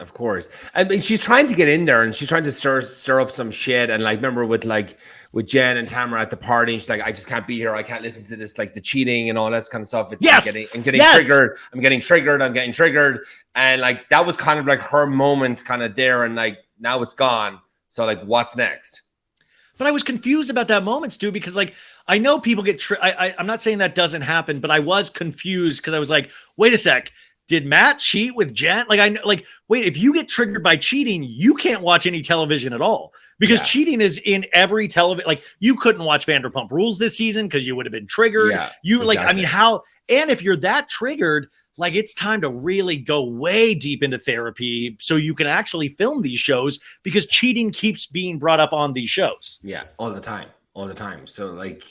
I mean, she's trying to get in there and she's trying to stir up some shit. And like, remember with Jen and Tamara at the party, she's like, I just can't be here. I can't listen to this, like the cheating and all that kind of stuff. I'm getting triggered. I'm getting triggered. And like, that was kind of like her moment kind of there. And like, now it's gone. So like, what's next? But I was confused about that moment, Stu, because like, I know people get, I'm not saying that doesn't happen, but I was confused because I was like, wait a sec. did Matt cheat with Jen? Like, I know, like, wait, if you get triggered by cheating, you can't watch any television at all because cheating is in every television. Like, you couldn't watch Vanderpump Rules this season because you would have been triggered. Yeah, like, I mean, how, and if you're that triggered, like, it's time to really go way deep into therapy so you can actually film these shows because cheating keeps being brought up on these shows. Yeah, all the time. So, like,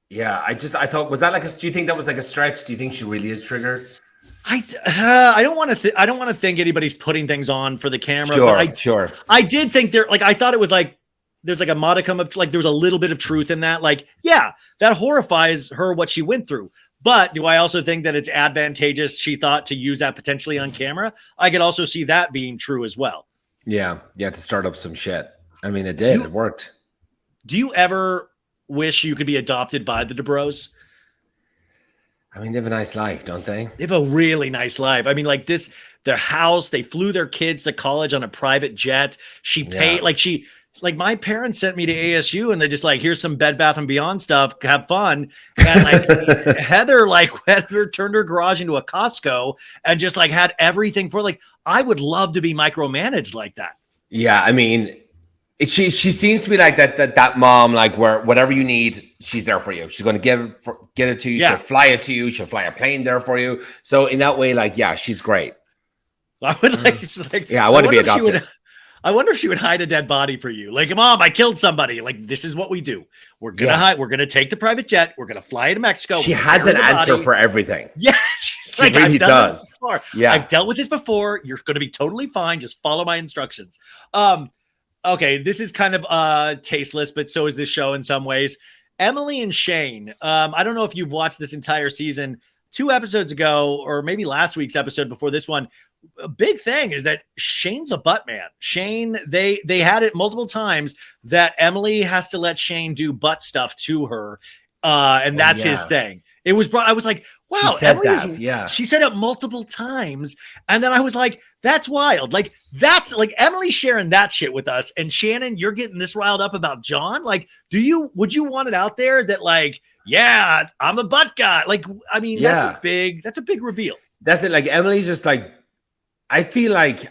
yeah, I thought, was that like do you think that was like a stretch? Do you think she really is triggered? I don't want to think anybody's putting things on for the camera. Sure. I did think I thought it was like, there's like a modicum of like, there's a little bit of truth in that. Like, yeah, that horrifies her, what she went through. But do I also think that it's advantageous, she thought, to use that potentially on camera? I could also see that being true as well. Yeah. To start up some shit. I mean, it did. It worked. Do you ever wish you could be adopted by the DeBros? I mean, they have a nice life, don't they? They have a really nice life. I mean, like their house, they flew their kids to college on a private jet. She paid, like my parents sent me to ASU and they just like, here's some Bed Bath & Beyond stuff, have fun. And like Heather turned her garage into a Costco and just like had everything for, like, I would love to be micromanaged like that. Yeah. I mean, she seems to be like that mom, like where whatever you need, she's there for you. She's going to get it to you. She'll fly it to you. She'll fly a plane there for you. So in that way, like, yeah, she's great. I would like, I want to be adopted. I wonder if she would hide a dead body for you. Like, Mom, I killed somebody. Like, this is what we do. We're going to hide. We're going to take the private jet. We're going to fly to Mexico. She has an answer for everything. Yeah. She really does. Yeah. I've dealt with this before. You're going to be totally fine. Just follow my instructions. Okay, this is kind of tasteless, but so is this show in some ways. Emily and Shane. I don't know if you've watched this entire season. 2 episodes ago, or maybe last week's episode before this one, a big thing is that Shane's a butt man. Shane, they had it multiple times that Emily has to let Shane do butt stuff to her, and that's his thing. It was brought. I was like, wow, she said Emily that. She said it multiple times, and then I was like, that's wild. Like, that's like Emily sharing that shit with us, and Shannon, you're getting this riled up about John. Like, would you want it out there that, like, yeah, I'm a butt guy? Like, I mean, that's a big reveal. That's it. Like, Emily's just like, I feel like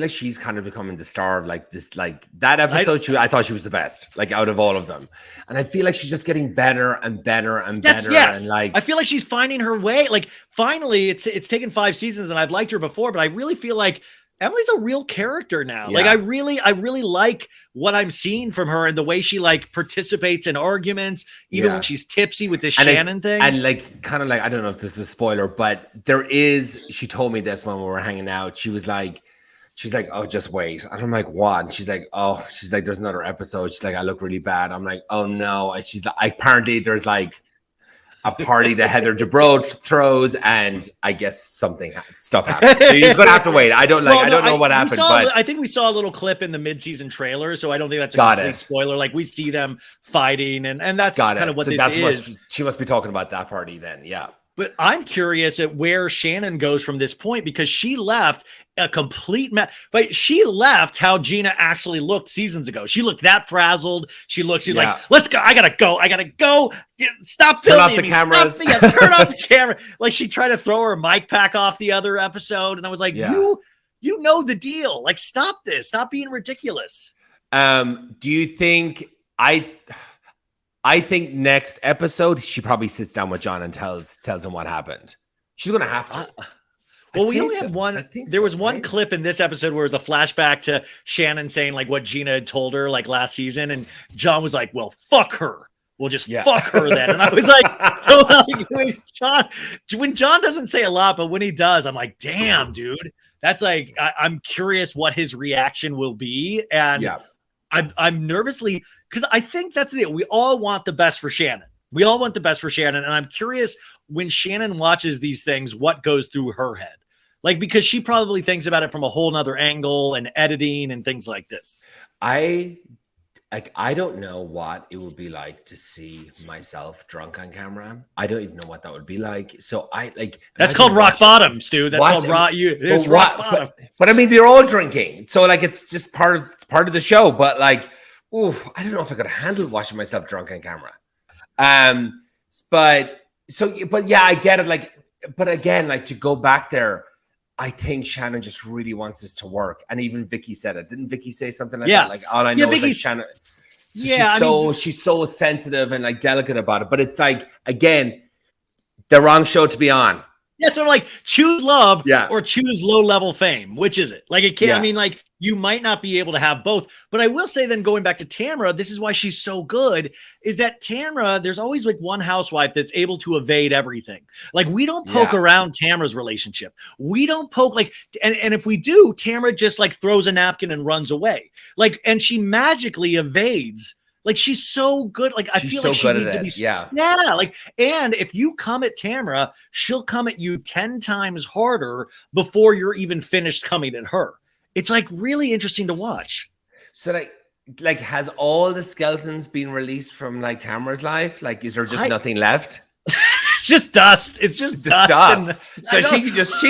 she's kind of becoming the star of like this, like that episode. I thought she was the best, like out of all of them. And I feel like she's just getting better and better and better. Yes. And like, I feel like she's finding her way. Like, finally, it's taken 5 seasons and I've liked her before, but I really feel like Emily's a real character now. Yeah. Like, I really like what I'm seeing from her and the way she like participates in arguments, even when she's tipsy with this Shannon thing. And like, kind of like, I don't know if this is a spoiler, but she told me this when we were hanging out. She's like, oh, just wait. And I'm like, what? And she's like, there's another episode. She's like, I look really bad. I'm like, oh no. And she's like, apparently there's like a party that Heather Dubrow throws, and I guess stuff happens. So you're just gonna have to wait. I don't know what happened, but I think we saw a little clip in the mid-season trailer, so I don't think that's a complete spoiler. Like, we see them fighting, and that's kind of what this is. She must be talking about that party then, yeah. But I'm curious at where Shannon goes from this point, because she left a complete mess. But she left how Gina actually looked seasons ago. She looked that frazzled. She's like, let's go. I gotta go. Stop filming. Turn off the cameras. Turn off the camera. Like, she tried to throw her mic pack off the other episode. And I was like, you know the deal. Like, stop this. Stop being ridiculous. Do you think I think next episode, she probably sits down with John and tells him what happened. She's going to have to. Well, we only have one. There was one clip in this episode where it was a flashback to Shannon saying like what Gina had told her like last season. And John was like, well, fuck her. We'll just fuck her then. And I was like, so like when John doesn't say a lot, but when he does, I'm like, damn, dude, that's like, I'm curious what his reaction will be. And I'm nervously, because I think that's the deal. We all want the best for Shannon. And I'm curious when Shannon watches these things, what goes through her head. Like, because she probably thinks about it from a whole nother angle and editing and things like this. I don't know what it would be like to see myself drunk on camera. I don't even know what that would be like. So that's called rock bottom, Stu. That's called rock bottom. But I mean, they're all drinking, so like it's just part of the show. But like, I don't know if I could handle watching myself drunk on camera. But yeah, I get it. Like, but again, like to go back there, I think Shannon just really wants this to work. And even Vicky said it. Didn't Vicky say something like that? Like, all I know is like Shannon. So she's so sensitive and like delicate about it. But it's like, again, the wrong show to be on. Yeah, so like choose love or choose low-level fame. Which is it? Like it can't, I mean, like you might not be able to have both. But I will say then going back to Tamra, this is why she's so good, is that Tamra, there's always like one housewife that's able to evade everything. Like we don't poke around Tamra's relationship. We don't poke like, and if we do, Tamra just like throws a napkin and runs away. Like, and she magically evades. Like she's so good. Like I feel like she needs to be. Yeah. Like, and if you come at Tamra, she'll come at you 10 times harder before you're even finished coming at her. It's like really interesting to watch. So like has all the skeletons been released from like Tamra's life? Like, is there just nothing left? It's just dust. It's just dust. So she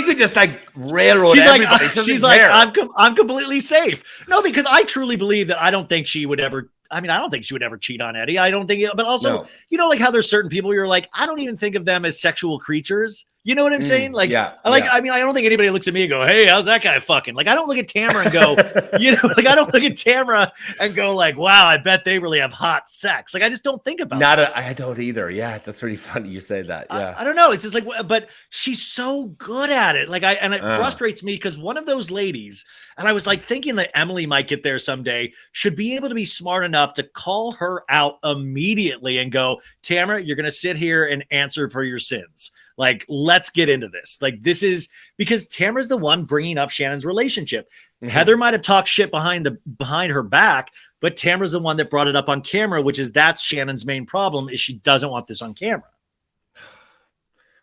could just like railroad everybody. She's like, I'm completely safe. No, because I truly believe that I don't think she would ever. I mean, I don't think she would ever cheat on Eddie. I don't think, but also, you know, like how there's certain people you're like, I don't even think of them as sexual creatures. You know what I'm saying? Like, I mean, I don't think anybody looks at me and go, hey, how's that guy fucking? Like, I don't look at Tamra and go, you know, like I don't look at Tamra and go like, wow, I bet they really have hot sex. Like, I just don't think about that. I don't either. Yeah. That's really funny you say that. Yeah. I don't know. It's just like, but she's so good at it. Like and it frustrates me because one of those ladies, and I was like thinking that Emily might get there someday, should be able to be smart enough to call her out immediately and go, Tamra, you're going to sit here and answer for your sins. Like, let's get into this. Like, this is because Tamra's the one bringing up Shannon's relationship. Heather might have talked shit behind her back, but Tamra's the one that brought it up on camera, which is that's Shannon's main problem is she doesn't want this on camera.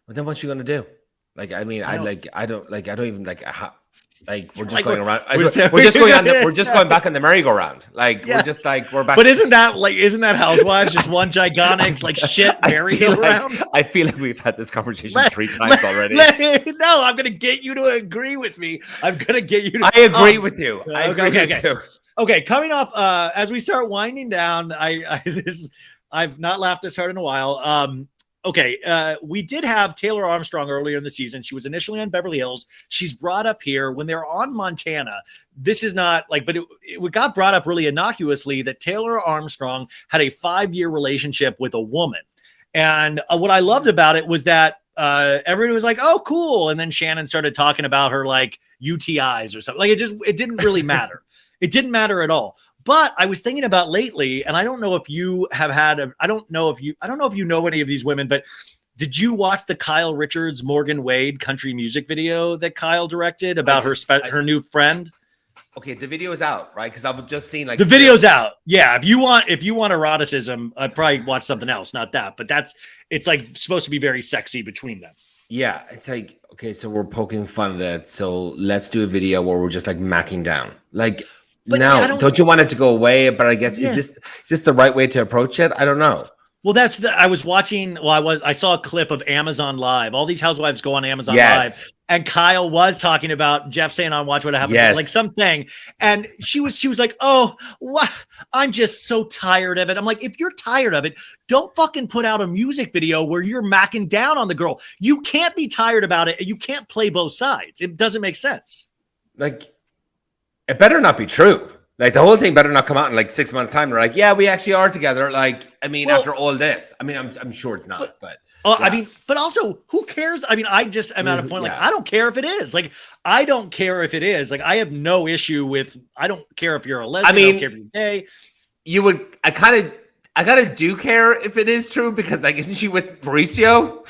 Well, then what's she gonna do? Like, I mean, I don't even we're just going around. We're just going back on the merry-go-round. Like we're back. But isn't that Housewives just one gigantic like shit merry-go-round? I feel like we've had this conversation 3 times already. No, I'm gonna get you to agree with me. I'm gonna get you to. I agree with you. Okay. Coming off, as we start winding down, I've not laughed this hard in a while. Okay, we did have Taylor Armstrong earlier in the season. She was initially on Beverly Hills. She's brought up here when they're on Montana. This is not like, but it got brought up really innocuously that Taylor Armstrong had a 5-year relationship with a woman. And what I loved about it was that everybody was like, oh, cool. And then Shannon started talking about her like UTIs or something. Like it didn't really matter. It didn't matter at all. But I was thinking about lately, and I don't know if you have had I don't know if you know any of these women, but did you watch the Kyle Richards, Morgan Wade country music video that Kyle directed about her new friend? Okay, the video is out, right? Because I've just seen like the video's out. Yeah, if you want eroticism, I'd probably watch something else, not that. But it's like supposed to be very sexy between them. Yeah, it's like, okay, so we're poking fun at it. So let's do a video where we're just like macking down. Like, but now, don't you want it to go away? But I guess is this the right way to approach it? I don't know. Well, I was watching. Well, I saw a clip of Amazon Live. All these housewives go on Amazon Live, and Kyle was talking about Jeff saying on Watch What Happens, like something, and she was like, "Oh, what? I'm just so tired of it." I'm like, if you're tired of it, don't fucking put out a music video where you're macking down on the girl. You can't be tired about it. You can't play both sides. It doesn't make sense. Like, it better not be true. Like, the whole thing better not come out in like 6 months' time. We're like, yeah, we actually are together. Like, I mean, after all this, I mean, I'm sure it's not, but I mean, but also, who cares? I mean, I'm at a point like I don't care if it is. Like, I don't care if it is. Like, I have no issue with. I don't care if you're a lesbian. I mean, I don't care if you're gay. You would. I kind of do care if it is true because, like, isn't she with Mauricio?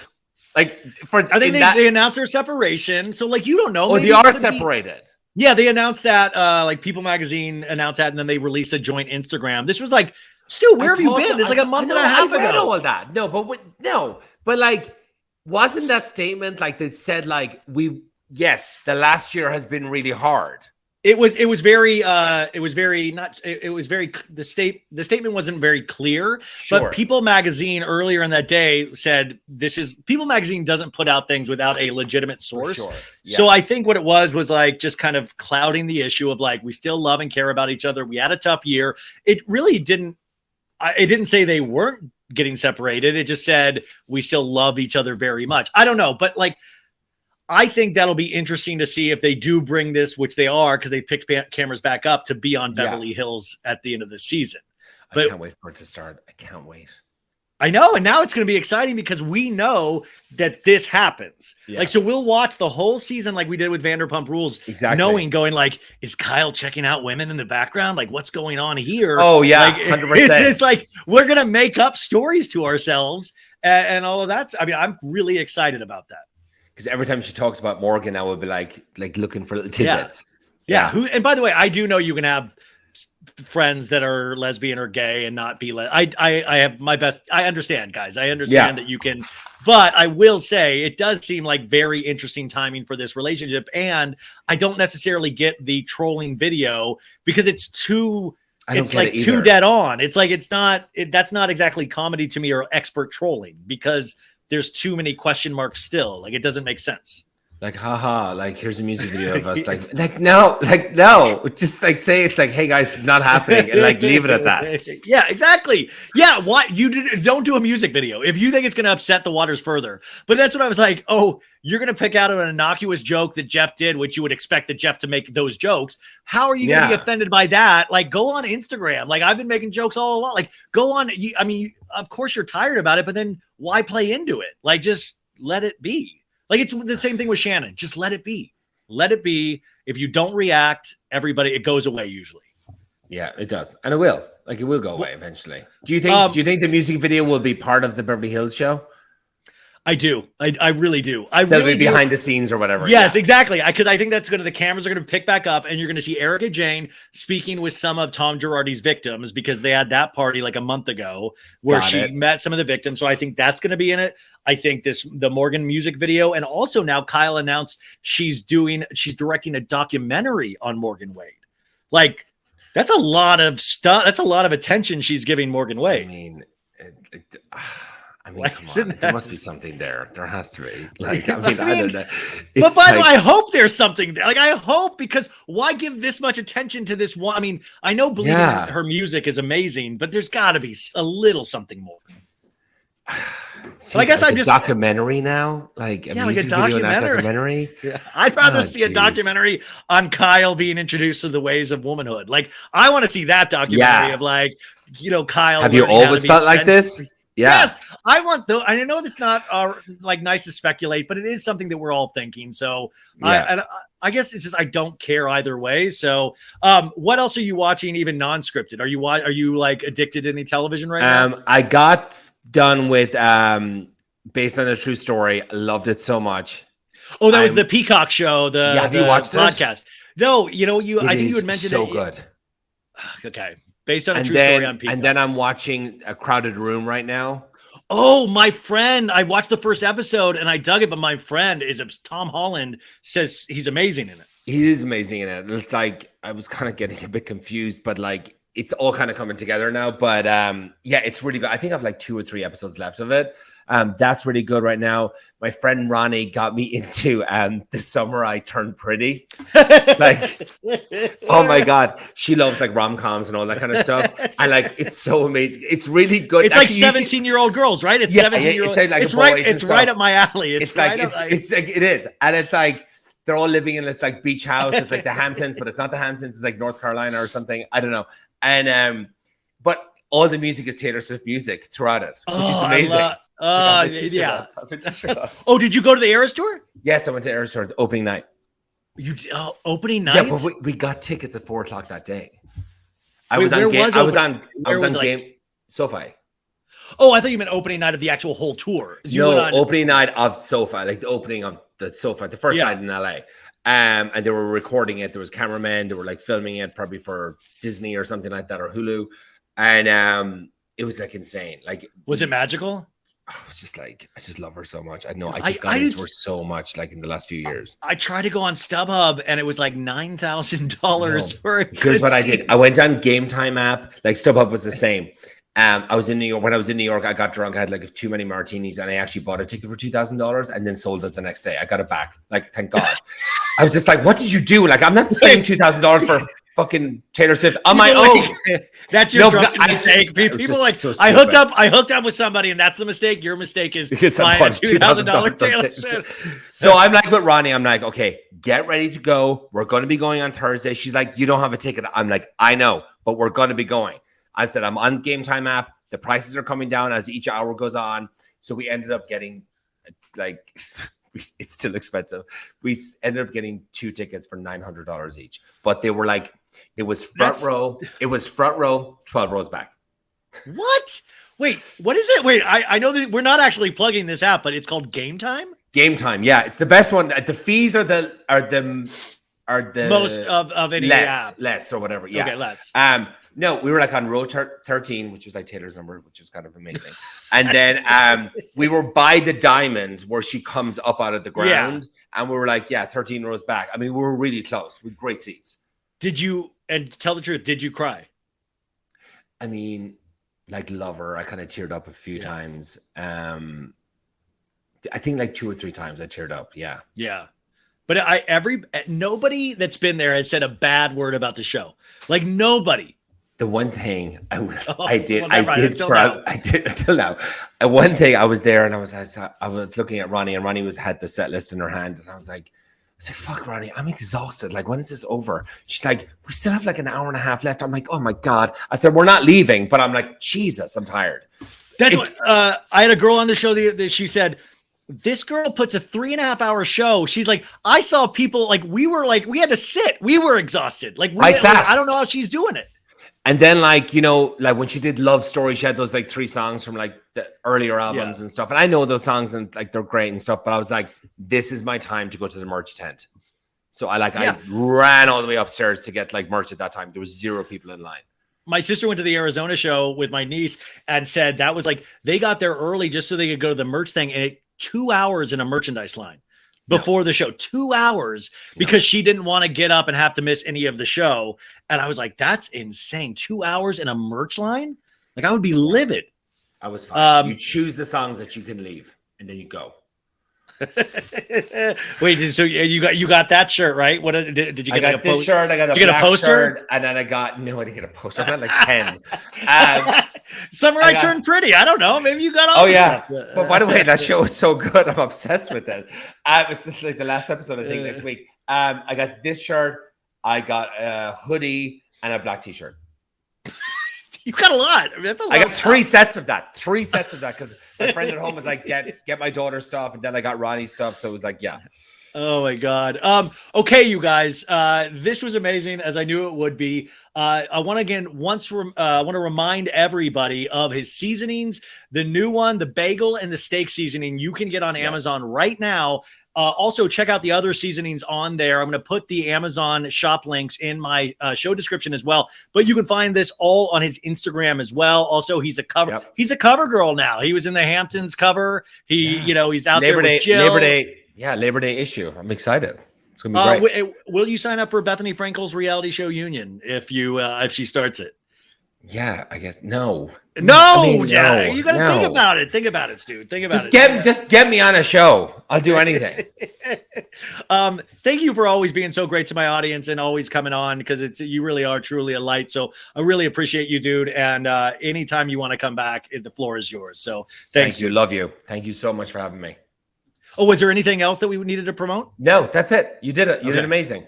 Like, I think they announced their separation, so like, you don't know. Oh, they are separated. Yeah, they announced that, like People Magazine announced that, and then they released a joint Instagram. This was like, Stu, where have you been? It's like a month and a half ago. I know all that. No, but like, wasn't that statement like that said like the last year has been really hard. The statement wasn't very clear, but People Magazine earlier in that day said People Magazine doesn't put out things without a legitimate source. Sure. Yeah. So I think what it was like just kind of clouding the issue of like, we still love and care about each other. We had a tough year. It really didn't say they weren't getting separated. It just said we still love each other very much. I don't know, but like, I think that'll be interesting to see if they do bring this, which they are, because they picked cameras back up to be on Beverly Hills at the end of the season. But I can't wait for it to start. I can't wait. I know. And now it's going to be exciting because we know that this happens. Yeah. Like, so we'll watch the whole season like we did with Vanderpump Rules, knowing, going like, is Kyle checking out women in the background? Like, what's going on here? Oh, yeah, like, 100%. It's like, we're going to make up stories to ourselves and all of that. I mean, I'm really excited about that. Because every time she talks about Morgan, I will be like looking for little tidbits. Yeah. And by the way, I do know you can have friends that are lesbian or gay and not be I have my best. I understand, guys. I understand that you can, but I will say it does seem like very interesting timing for this relationship. And I don't necessarily get the trolling video because it's too dead on. It's like, that's not exactly comedy to me or expert trolling because there's too many question marks still. Like, it doesn't make sense. Like, haha, like, here's a music video of us. No, just like say it's like, hey guys, it's not happening, and like leave it at that. Yeah, exactly. Yeah, what don't do a music video if you think it's going to upset the waters further. But that's what I was like. Oh, you're going to pick out an innocuous joke that Jeff did, which you would expect that Jeff to make those jokes. How are you going to be offended by that? Like, go on Instagram. Like, I've been making jokes all along. Like, go on. I mean, of course you're tired about it, but then why play into it? Like, just let it be. Like, it's the same thing with Shannon. Just let it be. Let it be. If you don't react, it goes away usually. Yeah, it does. And it will. Like, it will go away eventually. Do you think the music video will be part of the Beverly Hills show? I do. I really do. That'll be behind the scenes or whatever. Yes, exactly. Because I think the cameras are going to pick back up and you're going to see Erica Jane speaking with some of Tom Girardi's victims because they had that party like a month ago where she met some of the victims. So I think that's going to be in it. I think the Morgan music video. And also now Kyle announced she's directing a documentary on Morgan Wade. Like, that's a lot of stuff. That's a lot of attention she's giving Morgan Wade. I mean, come on. There must be something there. There has to be. Like, I don't know. But by the way, I hope there's something there. Like, I hope, because why give this much attention to this one? I mean, I know her music is amazing, but there's got to be a little something more. So I guess I'm just documentary now, like a music video and a documentary. Yeah. I'd rather see a documentary on Kyle being introduced to the ways of womanhood. Like, I want to see that documentary of like, Kyle. Have you always felt like this? Yeah. Yes, I want though. I know that's not like nice to speculate, but it is something that we're all thinking. So I guess it's just I don't care either way. So what else are you watching, even non-scripted? Are you like addicted to any television right now? I got done with Based on a True Story. I loved it so much. Oh, that was the Peacock show. Have you watched podcast? No, I think you had mentioned so good. Okay. Based on a true story on Peacock. And then I'm watching A Crowded Room right now. Oh, my friend. I watched the first episode and I dug it, but my friend Tom Holland says he's amazing in it. He is amazing in it. It's like, I was kind of getting a bit confused, but like, it's all kind of coming together now. But it's really good. I think I have like 2 or 3 episodes left of it. That's really good right now. My friend RHONY got me into This Summer I Turned Pretty. Like, oh my God. She loves like rom-coms and all that kind of stuff. And like, it's so amazing. It's really good. It's actually, like 17-year-old girls, right? It's 17-year-old. It's right up my alley. It's like, it is. And it's like, they're all living in this like beach house. It's like the Hamptons, but it's not the Hamptons. It's like North Carolina or something. I don't know. And, but all the music is Taylor Swift music throughout it, which is amazing. Yeah. Oh, did you go to the Eras tour? Yes, I went to Eras tour the opening night. You opening night? Yeah, but we got tickets at 4:00 that day. I was on game SoFi. Oh, I thought you meant opening night of the actual whole tour. Opening night of SoFi, like the opening of the SoFi, the first night in LA. And they were recording it. There was cameramen. They were like filming it probably for Disney or something like that, or Hulu. And it was like insane. Like, was it magical? I was just like, I just love her so much. I know I just got into her so much, like in the last few years. I tried to go on StubHub and it was like $9,000 for a Here's what I did. I went on Game Time app. Like StubHub was the same. I was in New York. When I was in New York, I got drunk. I had like too many martinis and I actually bought a ticket for $2,000 and then sold it the next day. I got it back. Like, thank God. I was just like, what did you do? Like, I'm not spending $2,000 for fucking Taylor Swift on my own. That's your drunken mistake. People like, so I hooked up with somebody, and that's the mistake. Your mistake is buying a $2,000 Taylor Swift. So I'm like with Ronnie, I'm like, okay, get ready to go. We're going to be going on Thursday. She's like, you don't have a ticket. I'm like, I know, but we're going to be going. I said, I'm on Game Time app. The prices are coming down as each hour goes on. So we ended up getting like, it's still expensive. We ended up getting 2 tickets for $900 each, but they were like, it was front row. It was front row, 12 rows back. What? Wait, what is it? Wait, I know that we're not actually plugging this out, but it's called Game Time? Game Time. Yeah. It's the best one. The fees are the most of any less or whatever. Yeah. Okay, less. No, we were like on row 13, which was like Taylor's number, which was kind of amazing. And then we were by the diamond where she comes up out of the ground. And we were like, 13 rows back. I mean, we were really close with great seats. Did you, and tell the truth, did you cry? I mean, like Lover, I kind of teared up a few times. I think like 2 or 3 times I teared up. Yeah. Yeah. But nobody that's been there has said a bad word about the show. Like nobody. The one thing I did until now. One thing I was there and I was looking at Ronnie, and Ronnie had the set list in her hand, and I was like, fuck, Ronnie, I'm exhausted. Like, when is this over? She's like, we still have like an hour and a half left. I'm like, oh my God. I said, we're not leaving, but I'm like, Jesus, I'm tired. That's what I had a girl on the show that she said, this girl puts a 3.5 hour show. She's like, I saw people like we had to sit. We were exhausted. Like I don't know how she's doing it. And then like when she did Love Story, she had those like 3 songs from like the earlier albums and stuff. And I know those songs and like they're great and stuff, but I was like, this is my time to go to the merch tent. So I ran all the way upstairs to get like merch at that time. There was 0 people in line. My sister went to the Arizona show with my niece and said that was like, they got there early just so they could go to the merch thing, and 2 hours in a merchandise line before the show, 2 hours, because she didn't want to get up and have to miss any of the show. And I was like, that's insane. 2 hours in a merch line. Like I would be livid. I was fine. You choose the songs that you can leave and then you go. Wait, so you got that shirt, right? What did you get? I got this shirt. I got a black shirt, and then I didn't get a poster. I got like 10. Samurai turned pretty. I don't know. Maybe you got all. Oh yeah. But by the way, that show is so good. I'm obsessed with it. It's like the last episode, I think, next week. I got this shirt. I got a hoodie and a black t-shirt. You got a lot. I mean, that's a lot. I got 3 sets of that. 3 sets of that because my friend at home was like, get my daughter's stuff, and then I got Ronnie's stuff. So it was like, yeah. Oh my God. Okay, you guys. This was amazing, as I knew it would be. I want to remind everybody of his seasonings. The new one, the bagel and the steak seasoning, you can get on Amazon right now. Also, check out the other seasonings on there. I'm going to put the Amazon shop links in my show description as well. But you can find this all on his Instagram as well. Also, he's a cover. Yep. He's a cover girl now. He was in the Hamptons cover. He's out there with Jill. Labor Day issue. I'm excited. It's gonna be great. Will you sign up for Bethany Frankel's reality show Union if she starts it? Yeah, I guess no. You gotta think about it. Think about it, dude. Think about it. Just get me on a show. I'll do anything. Thank you for always being so great to my audience and always coming on, because you really are truly a light. So I really appreciate you, dude. And anytime you want to come back, the floor is yours. So thanks. Thank you. Love you. Thank you so much for having me. Oh, was there anything else that we needed to promote? No, that's it. You did it. You did amazing.